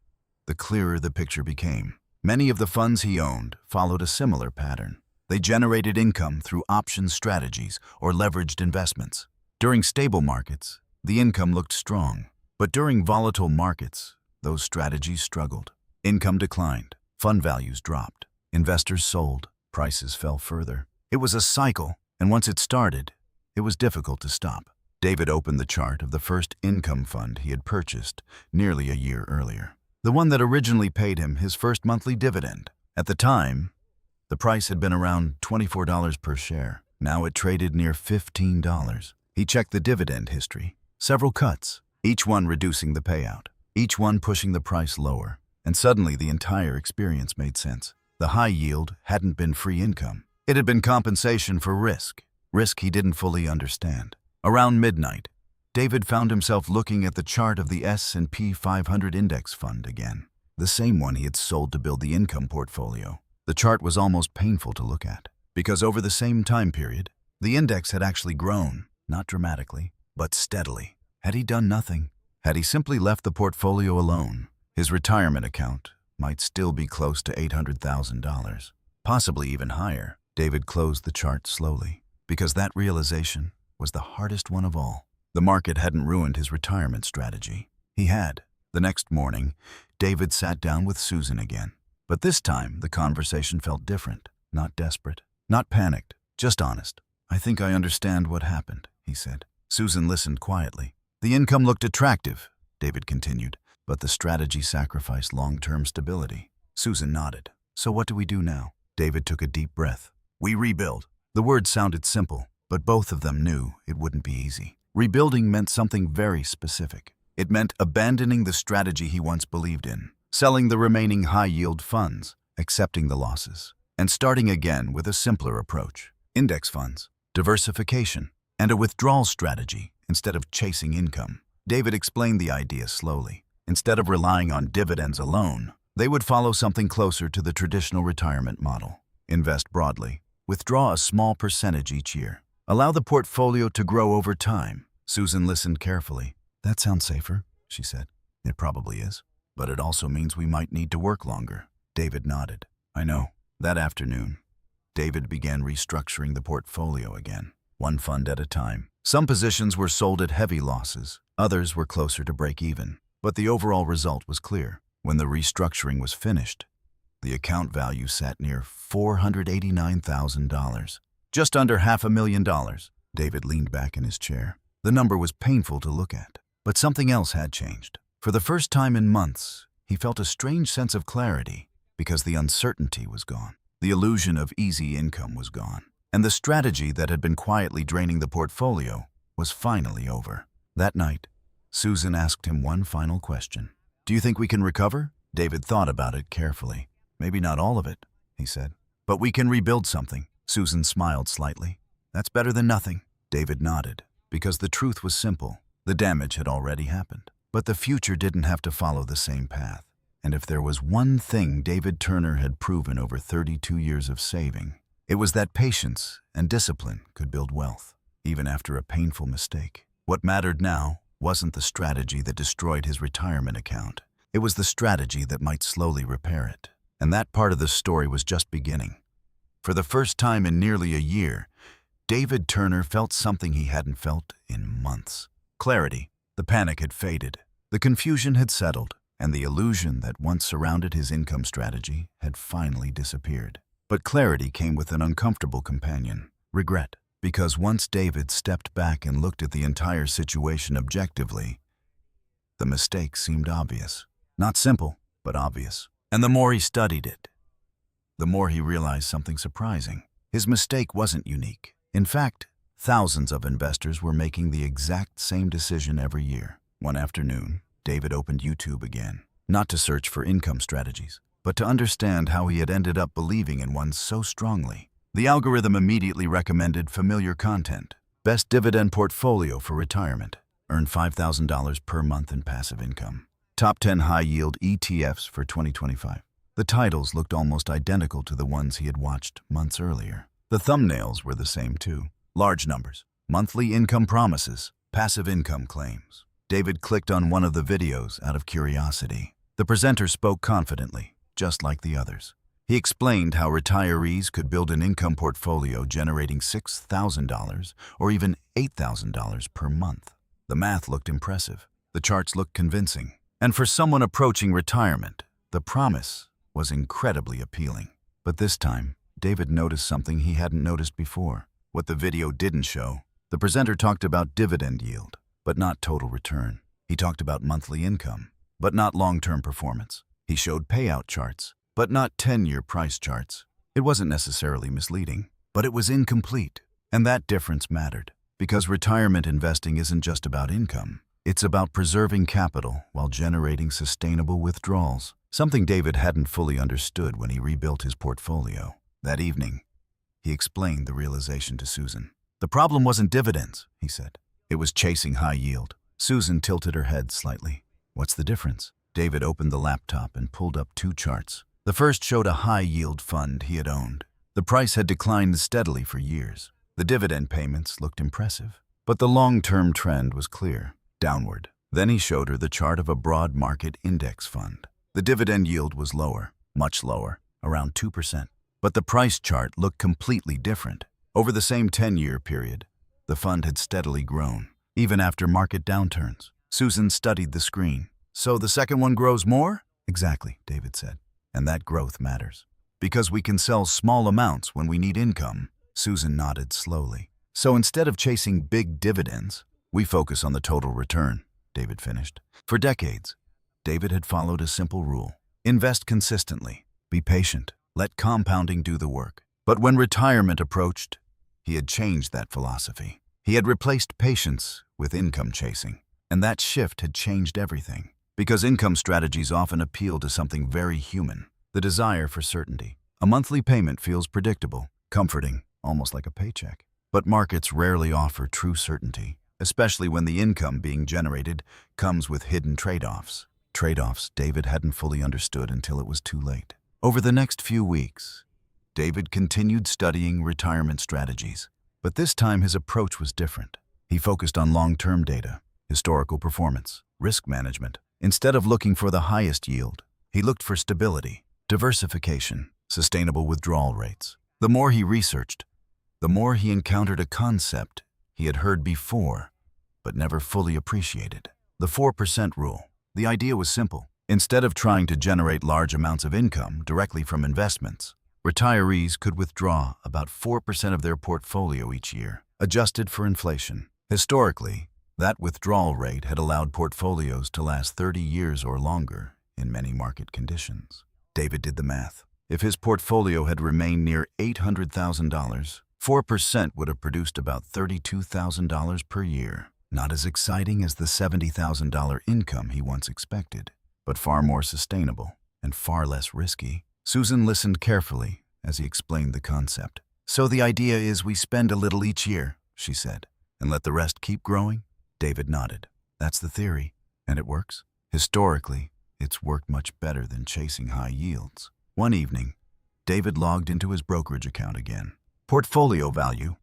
the clearer the picture became. Many of the funds he owned followed a similar pattern. They generated income through option strategies or leveraged investments. During stable markets, the income looked strong. But during volatile markets, those strategies struggled. Income declined, fund values dropped, investors sold, prices fell further. It was a cycle, and once it started, it was difficult to stop. David opened the chart of the first income fund he had purchased nearly a year earlier. The one that originally paid him his first monthly dividend. At the time, the price had been around $24 per share. Now it traded near $15. He checked the dividend history. Several cuts, each one reducing the payout, each one pushing the price lower. And suddenly the entire experience made sense. The high yield hadn't been free income. It had been compensation for risk he didn't fully understand. Around midnight, David found himself looking at the chart of the S&P 500 index fund again, the same one he had sold to build the income portfolio. The chart was almost painful to look at, because over the same time period, the index had actually grown, not dramatically, but steadily. Had he done nothing? Had he simply left the portfolio alone? His retirement account might still be close to $800,000, possibly even higher. David closed the chart slowly, because that realization was the hardest one of all. The market hadn't ruined his retirement strategy. He had. The next morning, David sat down with Susan again. But this time, the conversation felt different, not desperate, not panicked, just honest. "I think I understand what happened," he said. Susan listened quietly. "The income looked attractive," David continued, "but the strategy sacrificed long-term stability." Susan nodded. "So what do we do now?" David took a deep breath. "We rebuild." The words sounded simple, but both of them knew it wouldn't be easy. Rebuilding meant something very specific. It meant abandoning the strategy he once believed in, selling the remaining high-yield funds, accepting the losses, and starting again with a simpler approach. Index funds, diversification, and a withdrawal strategy instead of chasing income. David explained the idea slowly. Instead of relying on dividends alone, they would follow something closer to the traditional retirement model. Invest broadly. Withdraw a small percentage each year. Allow the portfolio to grow over time. Susan listened carefully. "That sounds safer," she said. "It probably is. But it also means we might need to work longer." David nodded. "I know." That afternoon, David began restructuring the portfolio again, one fund at a time. Some positions were sold at heavy losses. Others were closer to break even. But the overall result was clear. When the restructuring was finished, the account value sat near $489,000. Just under $500,000. David leaned back in his chair. The number was painful to look at. But something else had changed. For the first time in months, he felt a strange sense of clarity because the uncertainty was gone. The illusion of easy income was gone. And the strategy that had been quietly draining the portfolio was finally over. That night, Susan asked him one final question. "Do you think we can recover?" David thought about it carefully. "Maybe not all of it," he said. "But we can rebuild something." Susan smiled slightly. "That's better than nothing." David nodded, because the truth was simple. The damage had already happened. But the future didn't have to follow the same path. And if there was one thing David Turner had proven over 32 years of saving, it was that patience and discipline could build wealth, even after a painful mistake. What mattered now wasn't the strategy that destroyed his retirement account. It was the strategy that might slowly repair it. And that part of the story was just beginning. For the first time in nearly a year, David Turner felt something he hadn't felt in months. Clarity. The panic had faded. The confusion had settled. And the illusion that once surrounded his income strategy had finally disappeared. But clarity came with an uncomfortable companion, regret. Because once David stepped back and looked at the entire situation objectively, the mistake seemed obvious. Not simple, but obvious. And the more he studied it, the more he realized something surprising. His mistake wasn't unique. In fact, thousands of investors were making the exact same decision every year. One afternoon, David opened YouTube again, not to search for income strategies, but to understand how he had ended up believing in one so strongly. The algorithm immediately recommended familiar content. Best dividend portfolio for retirement. Earn $5,000 per month in passive income. Top 10 high-yield ETFs for 2025. The titles looked almost identical to the ones he had watched months earlier. The thumbnails were the same too. Large numbers. Monthly income promises. Passive income claims. David clicked on one of the videos out of curiosity. The presenter spoke confidently, just like the others. He explained how retirees could build an income portfolio generating $6,000 or even $8,000 per month. The math looked impressive. The charts looked convincing. And for someone approaching retirement, the promise was incredibly appealing. But this time, David noticed something he hadn't noticed before. What the video didn't show, the presenter talked about dividend yield, but not total return. He talked about monthly income, but not long-term performance. He showed payout charts, but not 10-year price charts. It wasn't necessarily misleading, but it was incomplete. And that difference mattered, because retirement investing isn't just about income. It's about preserving capital while generating sustainable withdrawals, something David hadn't fully understood when he rebuilt his portfolio. That evening, he explained the realization to Susan. The problem wasn't dividends, he said. It was chasing high yield. Susan tilted her head slightly. What's the difference? David opened the laptop and pulled up two charts. The first showed a high-yield fund he had owned. The price had declined steadily for years. The dividend payments looked impressive. But the long-term trend was clear, downward. Then he showed her the chart of a broad market index fund. The dividend yield was lower, much lower, around 2%. But the price chart looked completely different. Over the same 10-year period, the fund had steadily grown, even after market downturns. Susan studied the screen. "So the second one grows more?" "Exactly," David said. "And that growth matters. Because we can sell small amounts when we need income." Susan nodded slowly. "So instead of chasing big dividends, we focus on the total return," David finished. For decades, David had followed a simple rule. Invest consistently. Be patient. Let compounding do the work. But when retirement approached, he had changed that philosophy. He had replaced patience with income chasing. And that shift had changed everything. Because income strategies often appeal to something very human, the desire for certainty. A monthly payment feels predictable, comforting, almost like a paycheck. But markets rarely offer true certainty, especially when the income being generated comes with hidden trade-offs. Trade-offs David hadn't fully understood until it was too late. Over the next few weeks, David continued studying retirement strategies. But this time his approach was different. He focused on long-term data, historical performance, risk management. Instead of looking for the highest yield, he looked for stability, diversification, sustainable withdrawal rates. The more he researched, the more he encountered a concept he had heard before, but never fully appreciated. The 4% rule. The idea was simple. Instead of trying to generate large amounts of income directly from investments, retirees could withdraw about 4% of their portfolio each year, adjusted for inflation. Historically, that withdrawal rate had allowed portfolios to last 30 years or longer in many market conditions. David did the math. If his portfolio had remained near $800,000, 4% would have produced about $32,000 per year. Not as exciting as the $70,000 income he once expected, but far more sustainable and far less risky. Susan listened carefully as he explained the concept. "So the idea is we spend a little each year," she said, "and let the rest keep growing?" David nodded. "That's the theory, and it works. Historically, it's worked much better than chasing high yields." One evening, David logged into his brokerage account again. Portfolio value,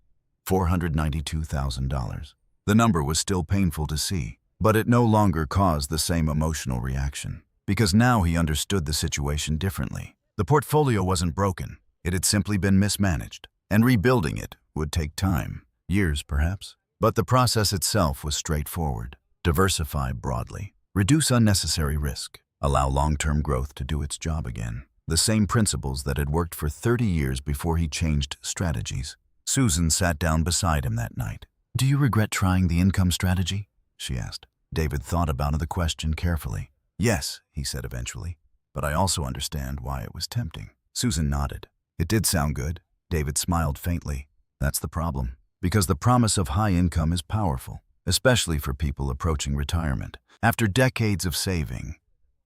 $492,000. The number was still painful to see, but it no longer caused the same emotional reaction, because now he understood the situation differently. The portfolio wasn't broken. It had simply been mismanaged, and rebuilding it would take time, years perhaps. But the process itself was straightforward. Diversify broadly. Reduce unnecessary risk. Allow long-term growth to do its job again. The same principles that had worked for 30 years before he changed strategies. Susan sat down beside him that night. "Do you regret trying the income strategy?" she asked. David thought about the question carefully. "Yes," he said eventually, "but I also understand why it was tempting." Susan nodded. "It did sound good." David smiled faintly. "That's the problem. Because the promise of high income is powerful, especially for people approaching retirement. After decades of saving,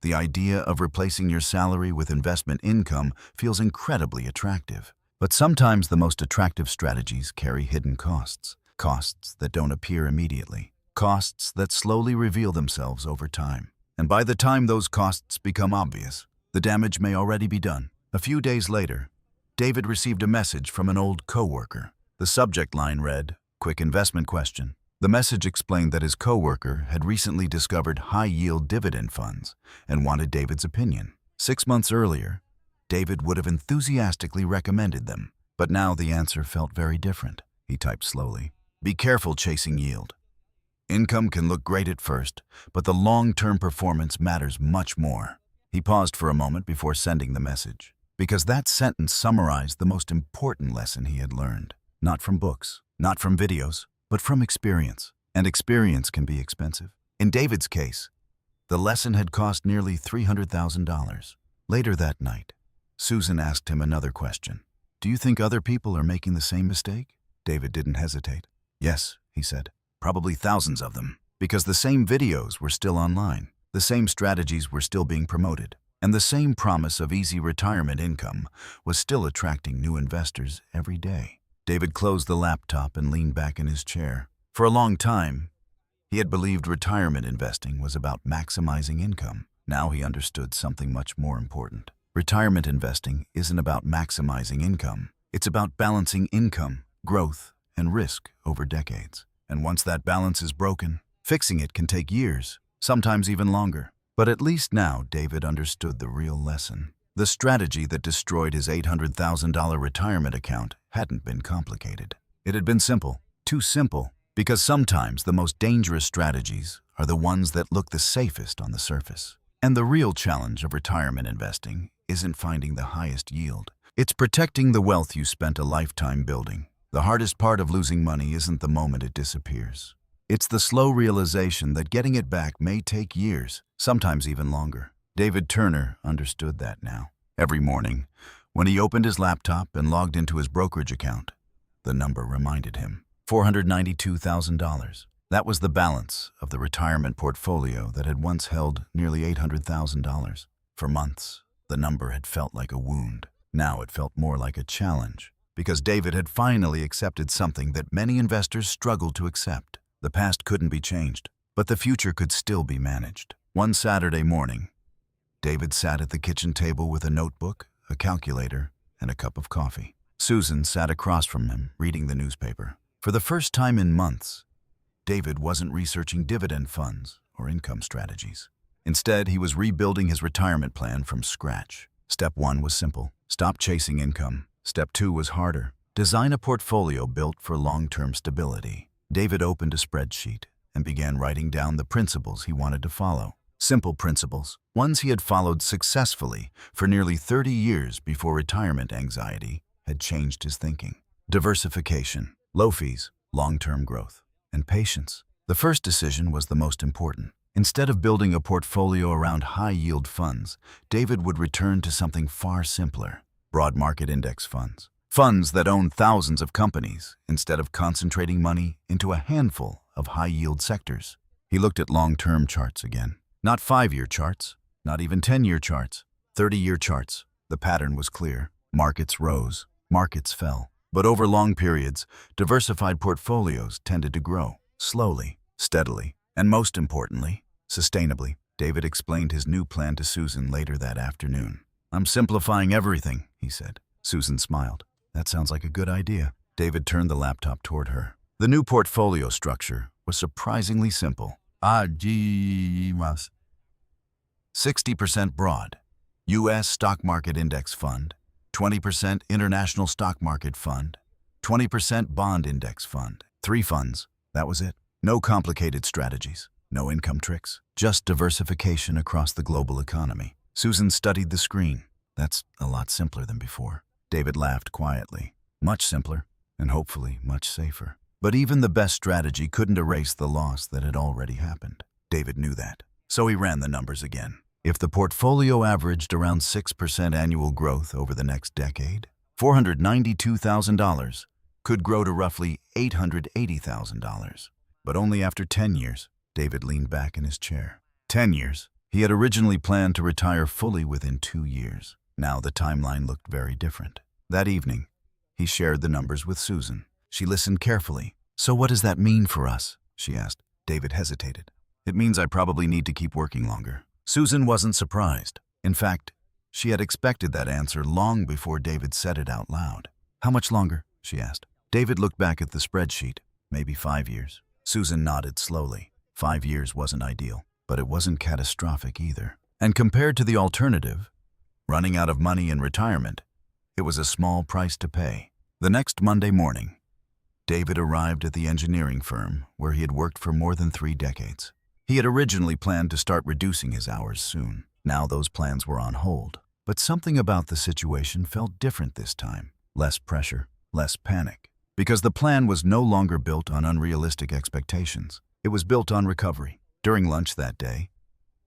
the idea of replacing your salary with investment income feels incredibly attractive. But sometimes the most attractive strategies carry hidden costs. Costs that don't appear immediately. Costs that slowly reveal themselves over time. And by the time those costs become obvious, the damage may already be done. A few days later, David received a message from an old coworker. The subject line read, "Quick investment question." The message explained that his coworker had recently discovered high-yield dividend funds and wanted David's opinion. 6 months earlier, David would have enthusiastically recommended them. But now the answer felt very different. He typed slowly. "Be careful chasing yield. Income can look great at first, but the long-term performance matters much more." He paused for a moment before sending the message, because that sentence summarized the most important lesson he had learned. Not from books, not from videos, but from experience. And experience can be expensive. In David's case, the lesson had cost nearly $300,000. Later that night, Susan asked him another question. "Do you think other people are making the same mistake?" David didn't hesitate. "Yes," he said. "Probably thousands of them. Because the same videos were still online. The same strategies were still being promoted. And the same promise of easy retirement income was still attracting new investors every day." David closed the laptop and leaned back in his chair. For a long time, he had believed retirement investing was about maximizing income. Now he understood something much more important. Retirement investing isn't about maximizing income. It's about balancing income, growth, and risk over decades. And once that balance is broken, fixing it can take years, sometimes even longer. But at least now David understood the real lesson. The strategy that destroyed his $800,000 retirement account hadn't been complicated. It had been simple, too simple, because sometimes the most dangerous strategies are the ones that look the safest on the surface. And the real challenge of retirement investing isn't finding the highest yield. It's protecting the wealth you spent a lifetime building. The hardest part of losing money isn't the moment it disappears. It's the slow realization that getting it back may take years, sometimes even longer. David Turner understood that now. Every morning, when he opened his laptop and logged into his brokerage account, the number reminded him. $492,000. That was the balance of the retirement portfolio that had once held nearly $800,000. For months, the number had felt like a wound. Now it felt more like a challenge, because David had finally accepted something that many investors struggled to accept. The past couldn't be changed, but the future could still be managed. One Saturday morning, David sat at the kitchen table with a notebook, a calculator, and a cup of coffee. Susan sat across from him, reading the newspaper. For the first time in months, David wasn't researching dividend funds or income strategies. Instead, he was rebuilding his retirement plan from scratch. Step 1 was simple. Stop chasing income. Step 2 was harder. Design a portfolio built for long-term stability. David opened a spreadsheet and began writing down the principles he wanted to follow. Simple principles, ones he had followed successfully for nearly 30 years before retirement anxiety had changed his thinking. Diversification, low fees, long-term growth, and patience. The first decision was the most important. Instead of building a portfolio around high-yield funds, David would return to something far simpler: broad market index funds. Funds that own thousands of companies instead of concentrating money into a handful of high-yield sectors. He looked at long-term charts again. Not 5-year charts, not even 10-year charts, 30-year charts. The pattern was clear. Markets rose, markets fell. But over long periods, diversified portfolios tended to grow, slowly, steadily, and most importantly, sustainably. David explained his new plan to Susan later that afternoon. "I'm simplifying everything," he said. Susan smiled. "That sounds like a good idea." David turned the laptop toward her. The new portfolio structure was surprisingly simple. 60% broad, U.S. stock market index fund, 20% international stock market fund, 20% bond index fund. 3 funds, that was it. No complicated strategies, no income tricks, just diversification across the global economy. Susan studied the screen. "That's a lot simpler than before." David laughed quietly. Much simpler, and hopefully much safer. But even the best strategy couldn't erase the loss that had already happened. David knew that. So he ran the numbers again. If the portfolio averaged around 6% annual growth over the next decade, $492,000 could grow to roughly $880,000. But only after 10 years. David leaned back in his chair. 10 years. He had originally planned to retire fully within 2 years. Now the timeline looked very different. That evening, he shared the numbers with Susan. She listened carefully. "So what does that mean for us?" she asked. David hesitated. "It means I probably need to keep working longer." Susan wasn't surprised. In fact, she had expected that answer long before David said it out loud. "How much longer?" she asked. David looked back at the spreadsheet. "Maybe 5 years." Susan nodded slowly. 5 years wasn't ideal, but it wasn't catastrophic either. And compared to the alternative, running out of money in retirement, it was a small price to pay. The next Monday morning, David arrived at the engineering firm where he had worked for more than 3 decades. He had originally planned to start reducing his hours soon. Now those plans were on hold. But something about the situation felt different this time. Less pressure, less panic. Because the plan was no longer built on unrealistic expectations. It was built on recovery. During lunch that day,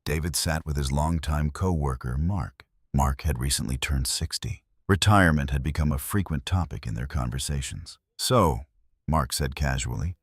David sat with his longtime co-worker, Mark. Mark had recently turned 60. Retirement had become a frequent topic in their conversations. "So," Mark said casually,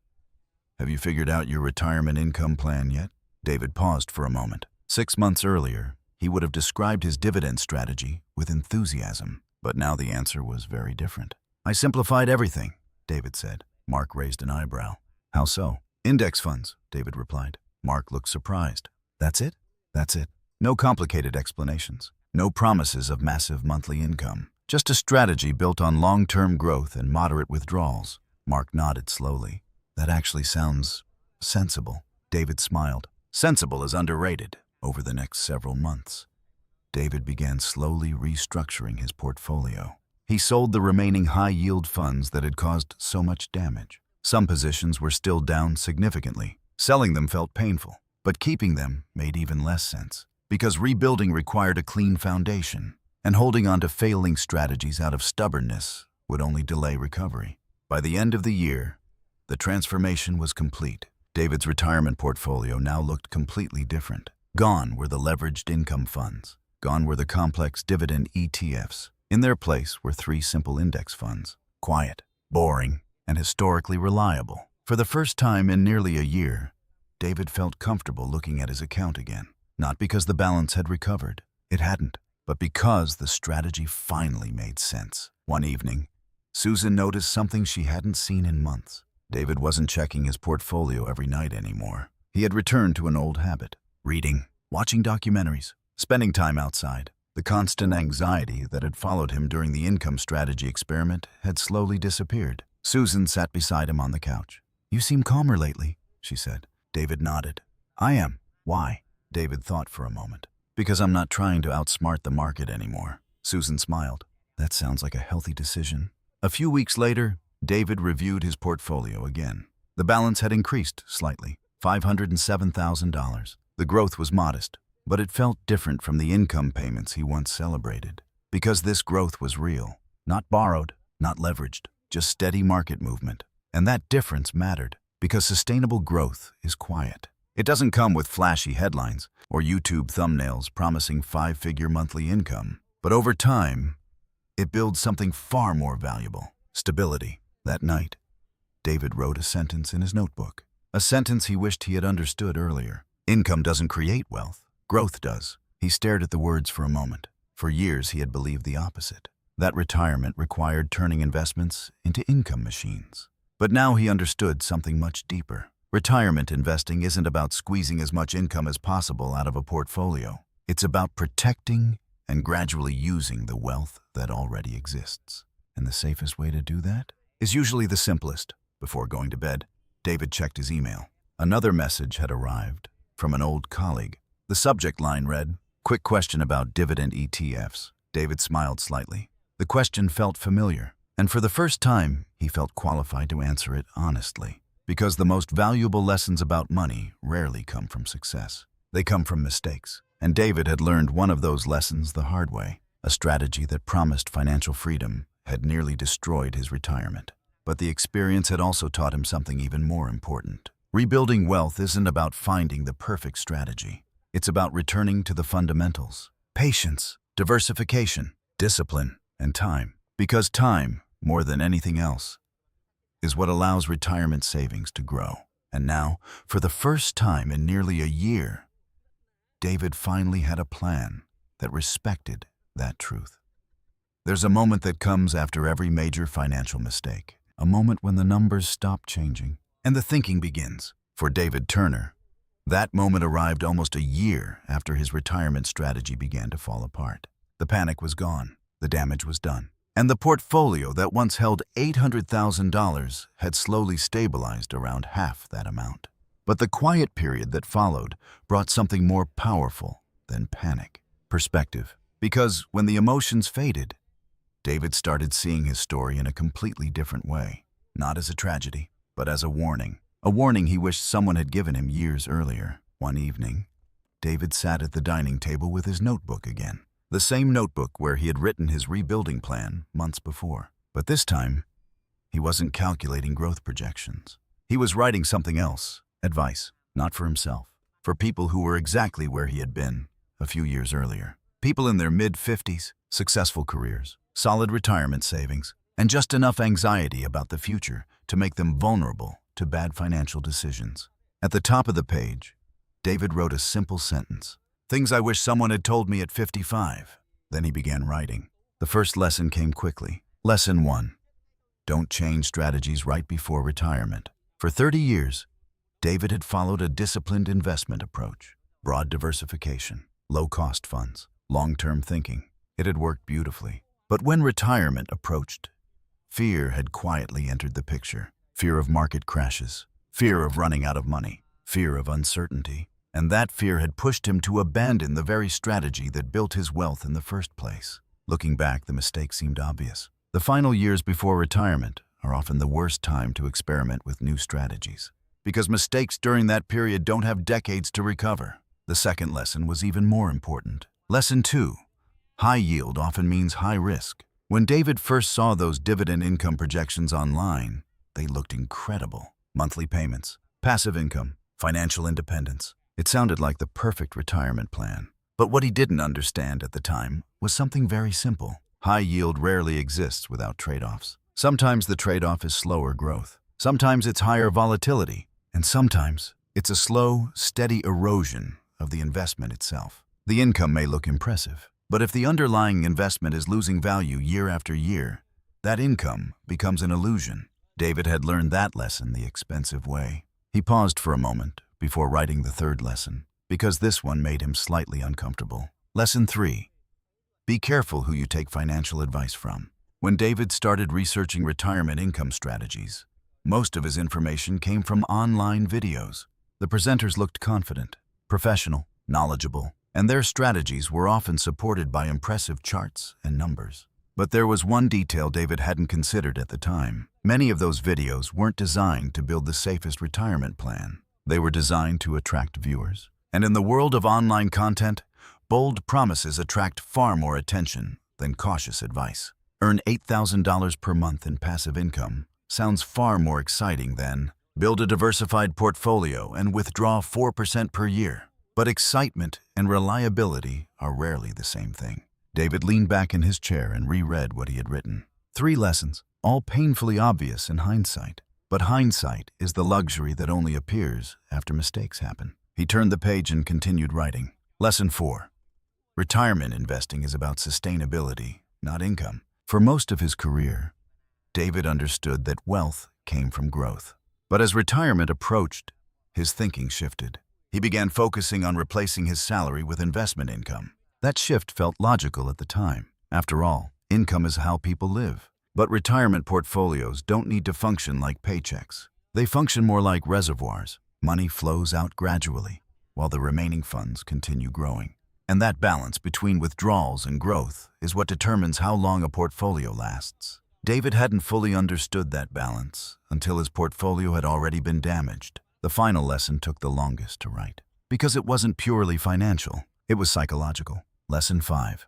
"have you figured out your retirement income plan yet?" David paused for a moment. 6 months earlier, he would have described his dividend strategy with enthusiasm, but now the answer was very different. "I simplified everything," David said. Mark raised an eyebrow. "How so?" "Index funds," David replied. Mark looked surprised. "That's it?" "That's it. No complicated explanations. No promises of massive monthly income. Just a strategy built on long-term growth and moderate withdrawals." Mark nodded slowly. "That actually sounds sensible." David smiled. "Sensible is underrated. Over the next several months, David began slowly restructuring his portfolio. He sold the remaining high-yield funds that had caused so much damage. Some positions were still down significantly. Selling them felt painful, but keeping them made even less sense, because rebuilding required a clean foundation, and holding on to failing strategies out of stubbornness would only delay recovery. By the end of the year, the transformation was complete. David's retirement portfolio now looked completely different. Gone were the leveraged income funds. Gone were the complex dividend ETFs. In their place were 3 simple index funds, quiet, boring, and historically reliable. For the first time in nearly a year, David felt comfortable looking at his account again. Not because the balance had recovered. It hadn't. But because the strategy finally made sense. One evening, Susan noticed something she hadn't seen in months. David wasn't checking his portfolio every night anymore. He had returned to an old habit: reading, watching documentaries, spending time outside. The constant anxiety that had followed him during the income strategy experiment had slowly disappeared. Susan sat beside him on the couch. "You seem calmer lately," she said. David nodded. "I am. Why?" David thought for a moment. "Because I'm not trying to outsmart the market anymore." Susan smiled. "That sounds like a healthy decision." A few weeks later, David reviewed his portfolio again. The balance had increased slightly, $507,000. The growth was modest, but it felt different from the income payments he once celebrated. Because this growth was real, not borrowed, not leveraged, just steady market movement. And that difference mattered, because sustainable growth is quiet. It doesn't come with flashy headlines or YouTube thumbnails promising 5-figure monthly income. But over time, it builds something far more valuable: stability. That night, David wrote a sentence in his notebook. A sentence he wished he had understood earlier. Income doesn't create wealth. Growth does. He stared at the words for a moment. For years, he had believed the opposite. That retirement required turning investments into income machines. But now he understood something much deeper. Retirement investing isn't about squeezing as much income as possible out of a portfolio. It's about protecting and gradually using the wealth that already exists. And the safest way to do that is usually the simplest. Before going to bed, David checked his email. Another message had arrived from an old colleague. The subject line read, "Quick question about dividend ETFs." David smiled slightly. The question felt familiar, and for the first time, he felt qualified to answer it honestly. Because the most valuable lessons about money rarely come from success. They come from mistakes. And David had learned one of those lessons the hard way. A strategy that promised financial freedom had nearly destroyed his retirement. But the experience had also taught him something even more important. Rebuilding wealth isn't about finding the perfect strategy. It's about returning to the fundamentals: patience, diversification, discipline, and time. Because time, more than anything else, is what allows retirement savings to grow. And now, for the first time in nearly a year, David finally had a plan that respected that truth. There's a moment that comes after every major financial mistake. A moment when the numbers stop changing and the thinking begins. For David Turner, that moment arrived almost a year after his retirement strategy began to fall apart. The panic was gone. The damage was done. And the portfolio that once held $800,000 had slowly stabilized around half that amount. But the quiet period that followed brought something more powerful than panic: perspective. Because when the emotions faded, David started seeing his story in a completely different way. Not as a tragedy, but as a warning. A warning he wished someone had given him years earlier. One evening, David sat at the dining table with his notebook again. The same notebook where he had written his rebuilding plan months before. But this time, he wasn't calculating growth projections. He was writing something else: advice, not for himself, for people who were exactly where he had been a few years earlier. People in their mid-50s, successful careers, solid retirement savings, and just enough anxiety about the future to make them vulnerable to bad financial decisions. At the top of the page, David wrote a simple sentence: "Things I wish someone had told me at 55. Then he began writing. The first lesson came quickly. Lesson 1. Don't change strategies right before retirement. For 30 years, David had followed a disciplined investment approach: broad diversification, low-cost funds, long-term thinking. It had worked beautifully. But when retirement approached, fear had quietly entered the picture. Fear of market crashes, fear of running out of money, fear of uncertainty. And that fear had pushed him to abandon the very strategy that built his wealth in the first place. Looking back, the mistake seemed obvious. The final years before retirement are often the worst time to experiment with new strategies, because mistakes during that period don't have decades to recover. The second lesson was even more important. Lesson 2. High yield often means high risk. When David first saw those dividend income projections online, they looked incredible. Monthly payments, passive income, financial independence. It sounded like the perfect retirement plan. But what he didn't understand at the time was something very simple. High yield rarely exists without trade-offs. Sometimes the trade-off is slower growth. Sometimes it's higher volatility. And sometimes it's a slow, steady erosion of the investment itself. The income may look impressive, but if the underlying investment is losing value year after year, that income becomes an illusion. David had learned that lesson the expensive way. He paused for a moment before writing the third lesson, because this one made him slightly uncomfortable. Lesson 3. Be careful who you take financial advice from. When David started researching retirement income strategies, most of his information came from online videos. The presenters looked confident, professional, knowledgeable, and their strategies were often supported by impressive charts and numbers. But there was one detail David hadn't considered at the time. Many of those videos weren't designed to build the safest retirement plan. They were designed to attract viewers. And in the world of online content, bold promises attract far more attention than cautious advice. Earn $8,000 per month in passive income sounds far more exciting than build a diversified portfolio and withdraw 4% per year. But excitement and reliability are rarely the same thing. David leaned back in his chair and reread what he had written. 3 lessons, all painfully obvious in hindsight. But hindsight is the luxury that only appears after mistakes happen. He turned the page and continued writing. Lesson 4. Retirement investing is about sustainability, not income. For most of his career, David understood that wealth came from growth. But as retirement approached, his thinking shifted. He began focusing on replacing his salary with investment income. That shift felt logical at the time. After all, income is how people live. But retirement portfolios don't need to function like paychecks. They function more like reservoirs. Money flows out gradually, while the remaining funds continue growing. And that balance between withdrawals and growth is what determines how long a portfolio lasts. David hadn't fully understood that balance until his portfolio had already been damaged. The final lesson took the longest to write, because it wasn't purely financial, it was psychological. Lesson 5.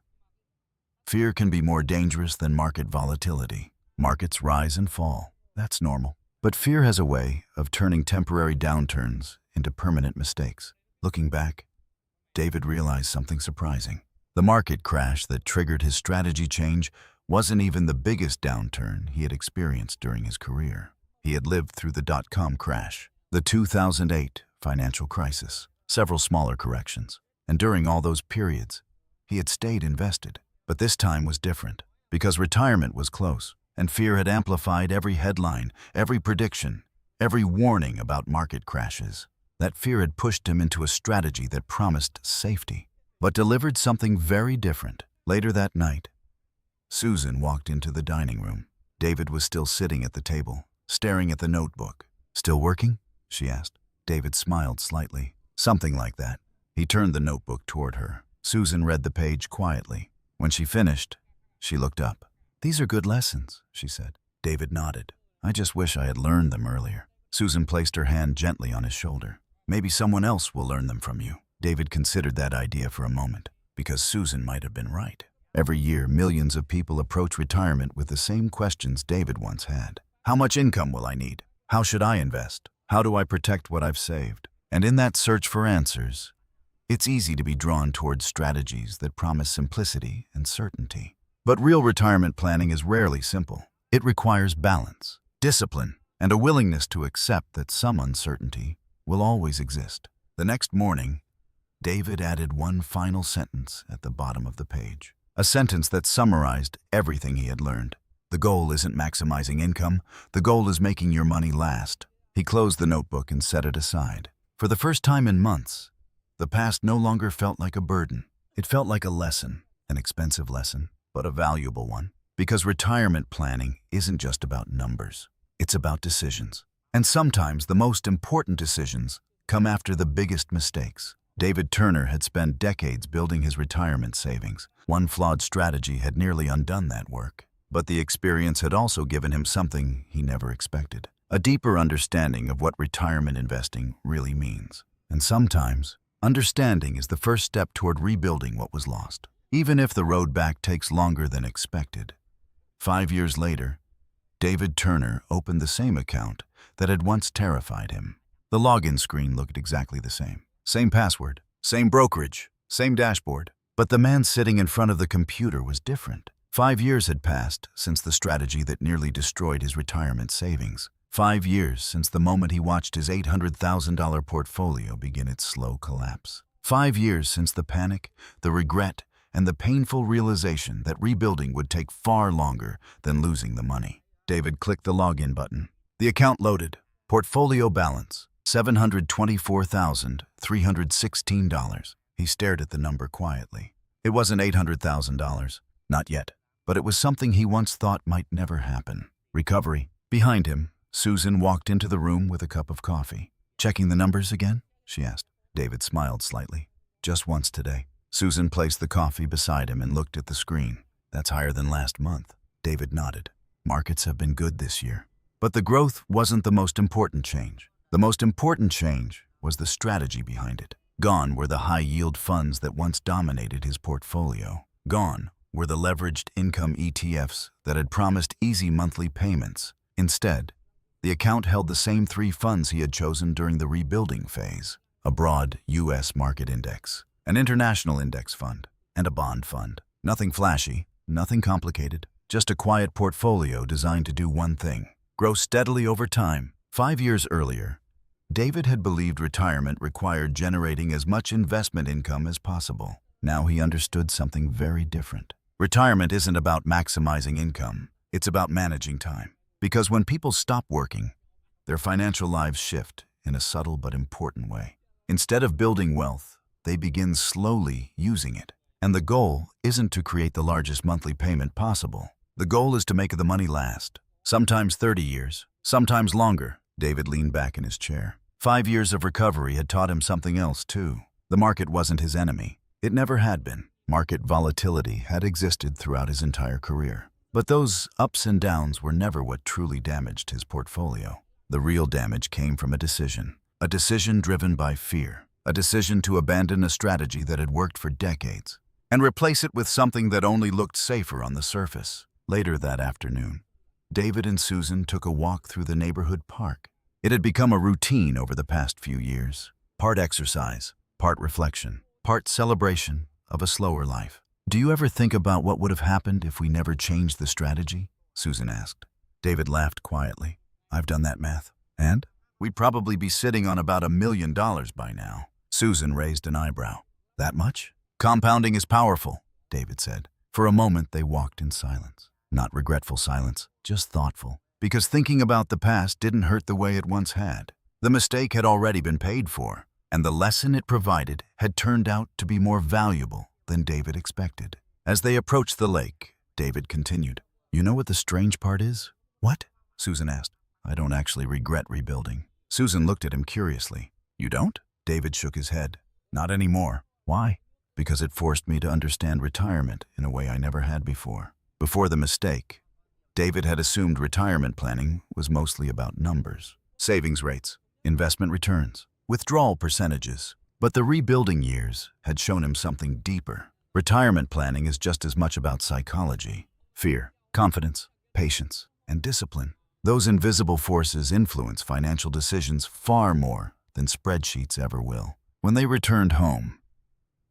Fear can be more dangerous than market volatility. Markets rise and fall. That's normal. But fear has a way of turning temporary downturns into permanent mistakes. Looking back, David realized something surprising. The market crash that triggered his strategy change wasn't even the biggest downturn he had experienced during his career. He had lived through the dot-com crash, the 2008 financial crisis, several smaller corrections, and during all those periods, he had stayed invested. But this time was different, because retirement was close, and fear had amplified every headline, every prediction, every warning about market crashes. That fear had pushed him into a strategy that promised safety, but delivered something very different. Later that night, Susan walked into the dining room. David was still sitting at the table, staring at the notebook. "Still working?" she asked. David smiled slightly. "Something like that." He turned the notebook toward her. Susan read the page quietly. When she finished, she looked up. "These are good lessons," she said. David nodded. "I just wish I had learned them earlier." Susan placed her hand gently on his shoulder. "Maybe someone else will learn them from you." David considered that idea for a moment, because Susan might have been right. Every year, millions of people approach retirement with the same questions David once had. How much income will I need? How should I invest? How do I protect what I've saved? And in that search for answers, it's easy to be drawn towards strategies that promise simplicity and certainty. But real retirement planning is rarely simple. It requires balance, discipline, and a willingness to accept that some uncertainty will always exist. The next morning, David added one final sentence at the bottom of the page. A sentence that summarized everything he had learned. The goal isn't maximizing income. The goal is making your money last. He closed the notebook and set it aside. For the first time in months, the past no longer felt like a burden. It felt like a lesson, an expensive lesson, but a valuable one. Because retirement planning isn't just about numbers. It's about decisions. And sometimes the most important decisions come after the biggest mistakes. David Turner had spent decades building his retirement savings. One flawed strategy had nearly undone that work. But the experience had also given him something he never expected: a deeper understanding of what retirement investing really means. And sometimes, understanding is the first step toward rebuilding what was lost, even if the road back takes longer than expected. 5 years later, David Turner opened the same account that had once terrified him. The login screen looked exactly the same. Same password, same brokerage, same dashboard. But the man sitting in front of the computer was different. 5 years had passed since the strategy that nearly destroyed his retirement savings. 5 years since the moment he watched his $800,000 portfolio begin its slow collapse. 5 years since the panic, the regret, and the painful realization that rebuilding would take far longer than losing the money. David clicked the login button. The account loaded. Portfolio balance, $724,316. He stared at the number quietly. It wasn't $800,000. Not yet. But it was something he once thought might never happen. Recovery. Behind him, Susan walked into the room with a cup of coffee. "Checking the numbers again?" she asked. David smiled slightly. "Just once today." Susan placed the coffee beside him and looked at the screen. "That's higher than last month." David nodded. "Markets have been good this year." But the growth wasn't the most important change. The most important change was the strategy behind it. Gone were the high-yield funds that once dominated his portfolio. Gone were the leveraged income ETFs that had promised easy monthly payments. Instead, the account held the same 3 funds he had chosen during the rebuilding phase: a broad U.S. market index, an international index fund, and a bond fund. Nothing flashy, nothing complicated, just a quiet portfolio designed to do one thing: grow steadily over time. 5 years earlier, David had believed retirement required generating as much investment income as possible. Now he understood something very different. Retirement isn't about maximizing income. It's about managing time. Because when people stop working, their financial lives shift in a subtle but important way. Instead of building wealth, they begin slowly using it. And the goal isn't to create the largest monthly payment possible. The goal is to make the money last. Sometimes 30 years, sometimes longer. David leaned back in his chair. 5 years of recovery had taught him something else, too. The market wasn't his enemy. It never had been. Market volatility had existed throughout his entire career. But those ups and downs were never what truly damaged his portfolio. The real damage came from a decision driven by fear, a decision to abandon a strategy that had worked for decades and replace it with something that only looked safer on the surface. Later that afternoon, David and Susan took a walk through the neighborhood park. It had become a routine over the past few years. Part exercise, part reflection, part celebration of a slower life. "Do you ever think about what would have happened if we never changed the strategy?" Susan asked. David laughed quietly. "I've done that math. And? We'd probably be sitting on about $1 million by now." Susan raised an eyebrow. "That much?" "Compounding is powerful," David said. For a moment they walked in silence. Not regretful silence, just thoughtful. Because thinking about the past didn't hurt the way it once had. The mistake had already been paid for, and the lesson it provided had turned out to be more valuable than David expected. As they approached the lake, David continued, "You know what the strange part is?" "What?" Susan asked. "I don't actually regret rebuilding." Susan looked at him curiously. "You don't?" David shook his head. "Not anymore." "Why?" "Because it forced me to understand retirement in a way I never had before." Before the mistake, David had assumed retirement planning was mostly about numbers: savings rates, investment returns, withdrawal percentages. But the rebuilding years had shown him something deeper. Retirement planning is just as much about psychology: fear, confidence, patience, and discipline. Those invisible forces influence financial decisions far more than spreadsheets ever will. When they returned home,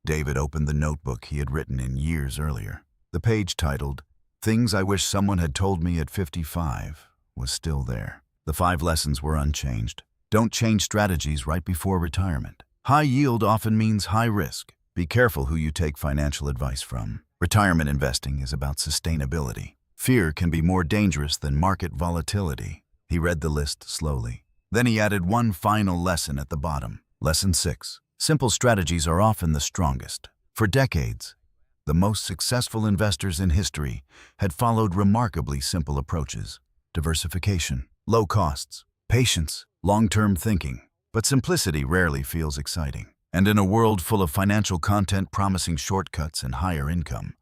David opened the notebook he had written in years earlier. The page titled, "Things I Wish Someone Had Told Me at 55, was still there. The 5 lessons were unchanged. Don't change strategies right before retirement. High yield often means high risk. Be careful who you take financial advice from. Retirement investing is about sustainability. Fear can be more dangerous than market volatility." He read the list slowly. Then he added one final lesson at the bottom. Lesson 6. Simple strategies are often the strongest. For decades, the most successful investors in history had followed remarkably simple approaches: diversification, low costs, patience, long-term thinking. But simplicity rarely feels exciting. And in a world full of financial content promising shortcuts and higher income,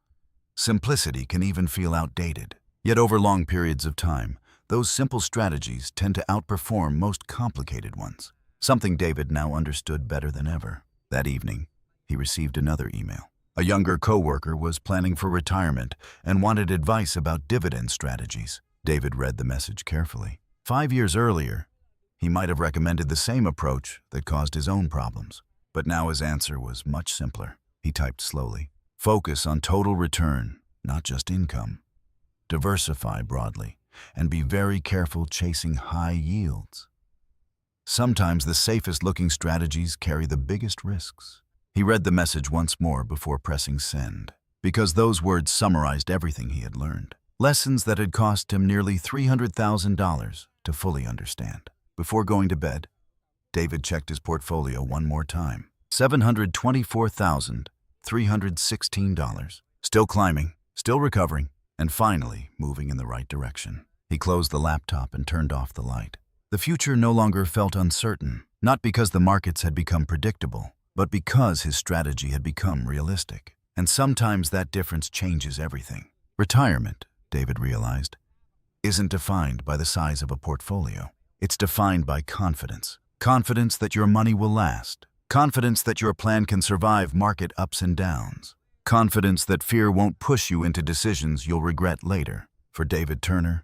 simplicity can even feel outdated. Yet over long periods of time, those simple strategies tend to outperform most complicated ones. Something David now understood better than ever. That evening, he received another email. A younger coworker was planning for retirement and wanted advice about dividend strategies. David read the message carefully. 5 years earlier, he might have recommended the same approach that caused his own problems. But now his answer was much simpler. He typed slowly. Focus on total return, not just income. Diversify broadly, and be very careful chasing high yields. Sometimes the safest-looking strategies carry the biggest risks. He read the message once more before pressing send, because those words summarized everything he had learned. Lessons that had cost him nearly $300,000 to fully understand. Before going to bed, David checked his portfolio one more time. $724,316. Still climbing, still recovering, and finally moving in the right direction. He closed the laptop and turned off the light. The future no longer felt uncertain, not because the markets had become predictable, but because his strategy had become realistic. And sometimes that difference changes everything. Retirement, David realized, isn't defined by the size of a portfolio. It's defined by confidence. Confidence that your money will last. Confidence that your plan can survive market ups and downs. Confidence that fear won't push you into decisions you'll regret later. For David Turner,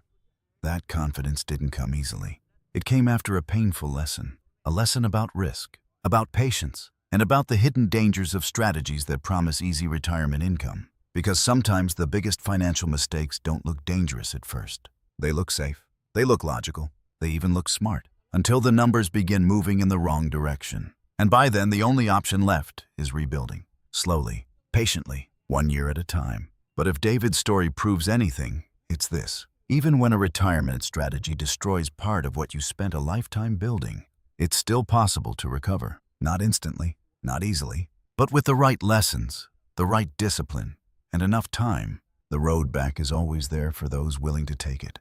that confidence didn't come easily. It came after a painful lesson. A lesson about risk, about patience, and about the hidden dangers of strategies that promise easy retirement income. Because sometimes the biggest financial mistakes don't look dangerous at first. They look safe. They look logical. They even look smart. Until the numbers begin moving in the wrong direction. And by then, the only option left is rebuilding. Slowly, patiently, 1 year at a time. But if David's story proves anything, it's this. Even when a retirement strategy destroys part of what you spent a lifetime building, it's still possible to recover. Not instantly, not easily, but with the right lessons, the right discipline, and enough time, the road back is always there for those willing to take it.